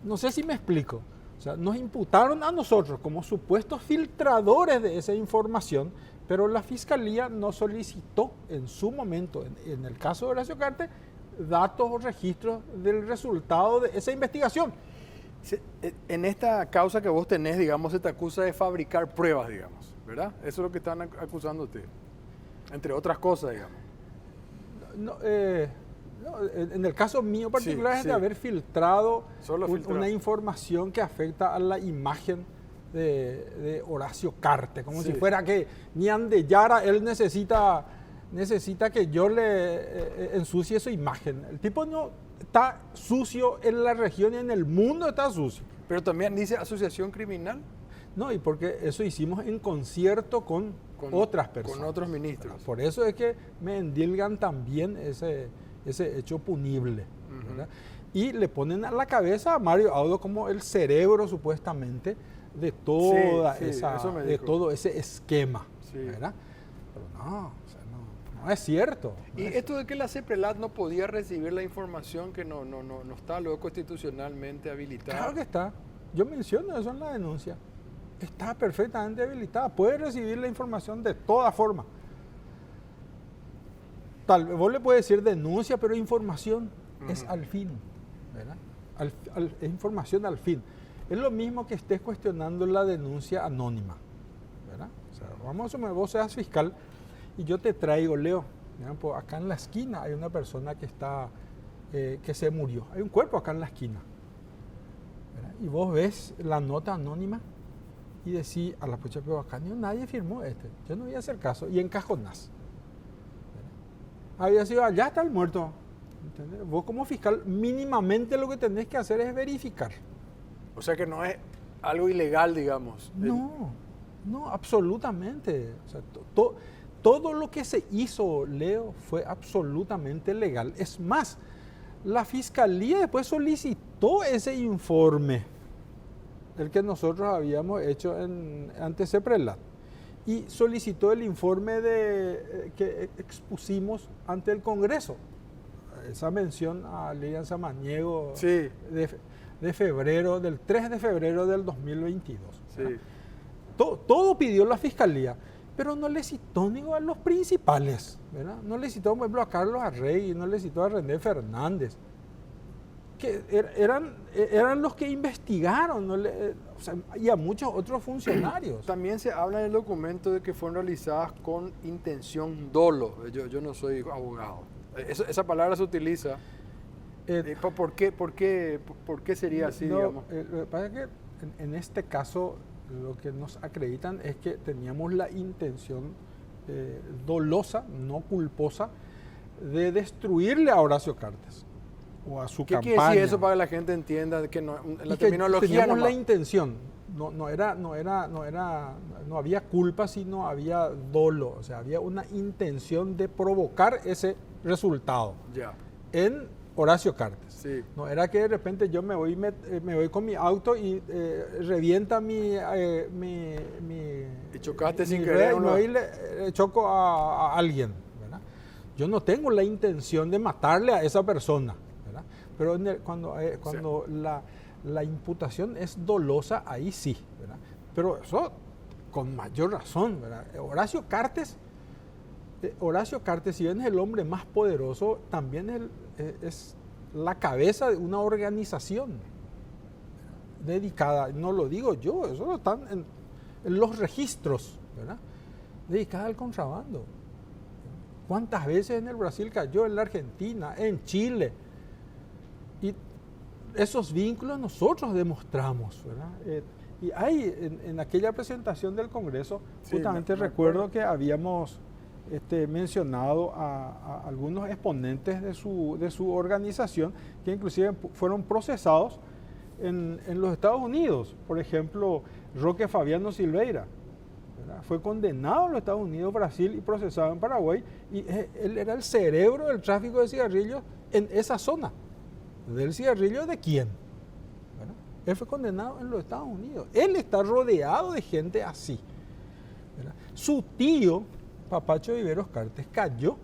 No sé si me explico. O sea, nos imputaron a nosotros como supuestos filtradores de esa información, pero la fiscalía no solicitó en su momento, en el caso de Horacio Cartes, datos o registros del resultado de esa investigación. En esta causa que vos tenés, digamos, se te acusa de fabricar pruebas, digamos, ¿verdad? Eso es lo que están acusándote, entre otras cosas, digamos. En el caso mío particular, sí, es de haber filtrado una información que afecta a la imagen de Horacio Cartes, como si fuera que Nian de Yara, él necesita que yo le ensucie su imagen. El tipo no está sucio en la región y en el mundo está sucio. Pero también dice asociación criminal. No, y porque eso hicimos en concierto con otras personas. Con otros ministros. Por eso es que me endilgan también ese hecho punible. ¿Verdad? Y le ponen a la cabeza a Mario Audo como el cerebro supuestamente de toda de todo ese esquema. Sí. ¿Verdad? Pero no es cierto. ¿Y esto de que la CEPRELAT no podía recibir la información que no está luego constitucionalmente habilitada? Claro que está. Yo menciono eso en la denuncia. Está perfectamente habilitada. Puede recibir la información de toda forma. Tal vez vos le puedes decir denuncia, pero información es al fin, ¿verdad? Es información al fin. Es lo mismo que estés cuestionando la denuncia anónima, ¿verdad? O sea, vamos a asumir, vos seas fiscal y yo te traigo, Leo, pues acá en la esquina hay una persona que se murió. Hay un cuerpo acá en la esquina, ¿verdad? Y vos ves la nota anónima y decís, a la pucha, pero acá nadie firmó yo no voy a hacer caso, y encajonás. Había sido, allá está el muerto. ¿Entendés? Vos como fiscal mínimamente lo que tenés que hacer es verificar. O sea que no es algo ilegal, digamos. No, absolutamente. O sea, todo lo que se hizo, Leo, fue absolutamente legal. Es más, la fiscalía después solicitó ese informe, el que nosotros habíamos hecho ante CEPRELAT, y solicitó el informe que expusimos ante el Congreso. Esa mención a Lilian Samaniego de febrero, del 3 de febrero del 2022. Sí. Todo pidió la Fiscalía, pero no le citó ni a los principales, ¿verdad? No le citó, por ejemplo, a Carlos Arrey, no le citó a René Fernández, que eran los que investigaron, o sea, y a muchos otros funcionarios. También se habla en el documento de que fueron realizadas con intención dolo. Yo no soy abogado. Esa palabra se utiliza. ¿Por qué sería así, digamos? Lo que pasa es que en este caso lo que nos acreditan es que teníamos la intención dolosa, no culposa, de destruirle a Horacio Cartes o a su ¿Qué campaña. quiere decir eso para que la gente entienda que no, la Y que terminología teníamos nomás? la intención, no había culpa, sino había dolo, o sea, había una intención de provocar ese resultado Ya, en Horacio Cartes. sí. No era que de repente yo me voy con mi auto y revienta mi Y chocaste sin mi querer, red, y ¿no? me voy y le choco a alguien, ¿verdad? Yo no tengo la intención de matarle a esa persona, ¿verdad? Pero cuando la imputación es dolosa, ahí sí, ¿verdad? Pero eso con mayor razón, ¿verdad? Horacio Cartes, si bien es el hombre más poderoso, también es la cabeza de una organización dedicada, no lo digo yo, eso están en los registros, ¿verdad? Dedicada al contrabando. ¿Cuántas veces en el Brasil cayó, en la Argentina, en Chile? Y esos vínculos nosotros demostramos, ¿verdad? Y hay en aquella presentación del Congreso, Sí, justamente me recuerdo acuerdo. que habíamos mencionado a algunos exponentes de su organización que inclusive fueron procesados en los Estados Unidos. Por ejemplo, Roque Fabiano Silveira, ¿verdad? Fue condenado en los Estados Unidos, Brasil y procesado en Paraguay, y él era el cerebro del tráfico de cigarrillos en esa zona. ¿Del cigarrillo de quién? ¿Verdad? Él fue condenado en los Estados Unidos. Él está rodeado de gente así, ¿verdad? Su tío, Papacho Viveros Cartes, cayó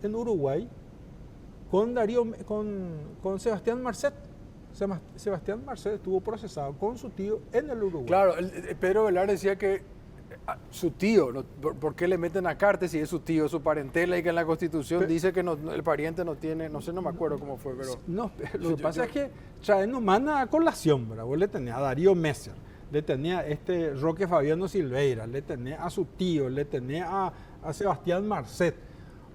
en Uruguay con Sebastián Marcet. Sebastián Marcet estuvo procesado con su tío en el Uruguay. Claro, Pedro Velar decía que su tío, ¿por qué le meten a Cartes si es su tío, su parentela, y que en la Constitución dice que el pariente no tiene, no sé, no me acuerdo cómo fue, pero... No, lo que pasa es que traen nomás a colación, ¿verdad? Vos le tenés a Darío Messer, le tenés a Roque Fabiano Silveira, le tenés a su tío, le tenés a Sebastián Marcet.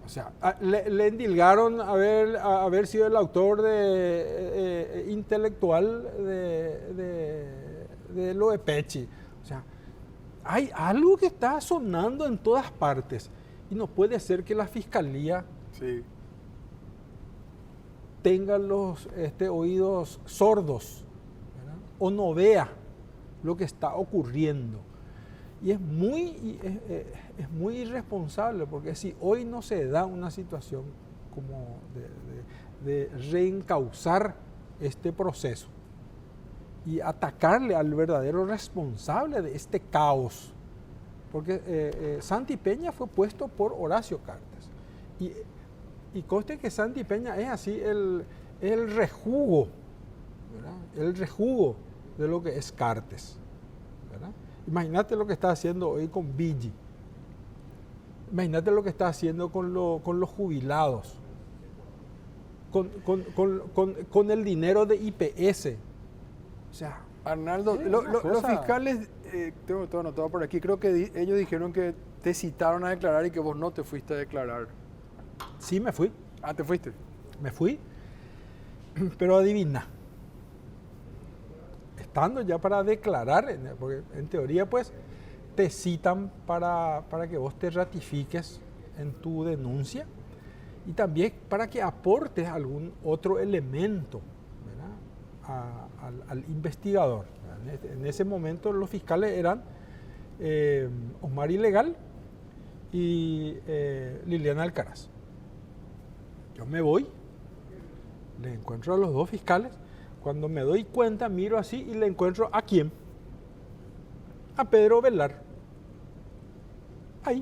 O sea, le endilgaron haber sido el autor intelectual de lo de Pecci. O sea, hay algo que está sonando en todas partes y no puede ser que la Fiscalía Sí. tenga los oídos sordos, ¿verdad? O no vea lo que está ocurriendo. Y es muy irresponsable, porque si hoy no se da una situación como de reencauzar este proceso y atacarle al verdadero responsable de este caos, porque Santi Peña fue puesto por Horacio Cartes, y conste que Santi Peña es así el rejugo, ¿verdad? El rejugo de lo que es Cartes, ¿verdad? Imagínate lo que está haciendo hoy con Vigi. Imagínate lo que está haciendo con los jubilados, con el dinero de IPS. O sea, Arnaldo, sí, los una cosa- fiscales, tengo todo anotado por aquí, creo que ellos dijeron que te citaron a declarar y que vos no te fuiste a declarar. sí me fui, Ah, ¿te fuiste? pero adivina. Estando ya para declarar, porque en teoría pues te citan para que vos te ratifiques en tu denuncia y también para que aportes algún otro elemento, ¿verdad? al investigador. En ese momento los fiscales eran Osmar Ilegal y Liliana Alcaraz. Yo me voy, le encuentro a los dos fiscales. Cuando me doy cuenta, miro así y le encuentro ¿a quién? A Pedro Velar. Ahí.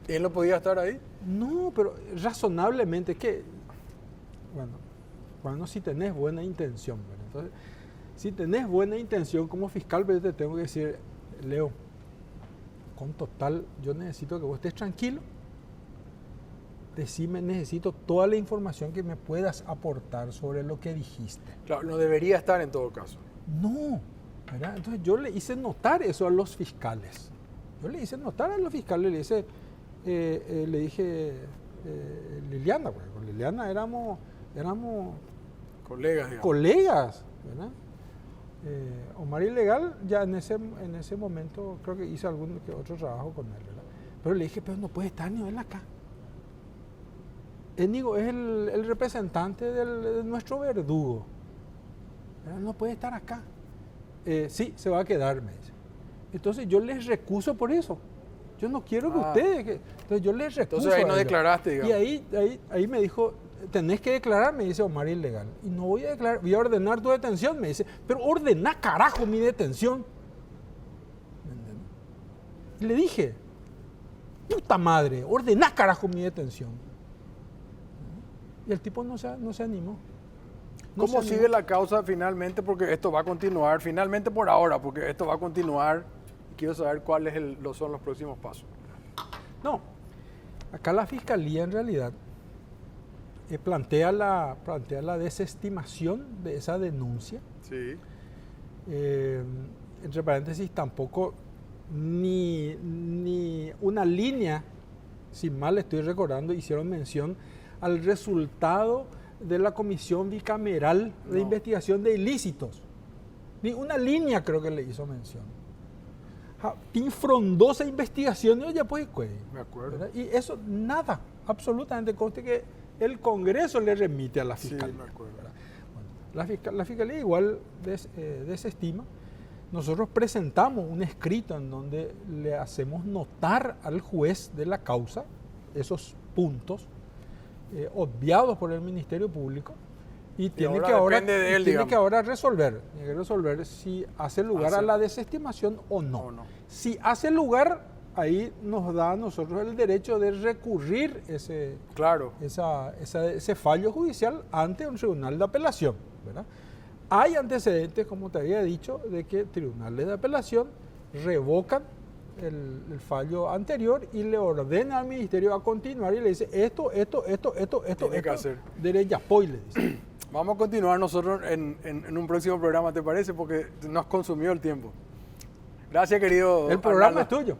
¿Y él no podía estar ahí? No, pero razonablemente, bueno, si tenés buena intención, ¿verdad? Entonces, si tenés buena intención como fiscal, pero yo te tengo que decir, Leo, con total, yo necesito que vos estés tranquilo. Decime, necesito toda la información que me puedas aportar sobre lo que dijiste. Claro, no debería estar en todo caso. No, ¿verdad? Entonces yo le hice notar eso a los fiscales. Le dije, Liliana, pues, con Liliana éramos Colegas, digamos. colegas, ¿verdad? Omar Ilegal ya en ese momento creo que hice algún que otro trabajo con él, ¿verdad? Pero le dije, pero no puede estar ni él acá. Éñigo es el representante de nuestro verdugo, ¿verdad? No puede estar acá. Sí, se va a quedar, me dice. Entonces yo les recuso por eso. Yo no quiero que ustedes... Entonces yo les recuso. Entonces ahí no declaraste, digamos. Y ahí me dijo, tenés que declarar, me dice Omar Ilegal. Y no voy a declarar, voy a ordenar tu detención, me dice. Pero ordena carajo mi detención. Y le dije, puta madre, ordena carajo mi detención. Y el tipo no se animó. ¿Cómo sigue la causa finalmente? Porque esto va a continuar, finalmente por ahora, porque esto va a continuar. Quiero saber cuáles son los próximos pasos. No, acá la Fiscalía en realidad plantea la desestimación de esa denuncia. Sí. Entre paréntesis, tampoco ni una línea, si mal estoy recordando, hicieron mención al resultado de la Comisión Bicameral de Investigación de Ilícitos. Ni una línea creo que le hizo mención. Tiene frondosa investigación, yo ya pues, me acuerdo. ¿verdad? Y eso nada, absolutamente, conste que el Congreso le remite a la Fiscalía. Sí, me acuerdo. Bueno, la Fiscalía igual desestima. Nosotros presentamos un escrito en donde le hacemos notar al juez de la causa esos puntos obviados por el Ministerio Público y tiene que ahora resolver si hace lugar a la desestimación o no. Si hace lugar, ahí nos da a nosotros el derecho de recurrir ese fallo judicial ante un tribunal de apelación, ¿verdad? Hay antecedentes, como te había dicho, de que tribunales de apelación revocan el fallo anterior y le ordena al ministerio a continuar y le dice esto que hacer. Derecha, pues, le dice. Vamos a continuar nosotros en un próximo programa, ¿te parece? Porque nos consumió el tiempo. Gracias, querido. El programa Arnaldo. es tuyo.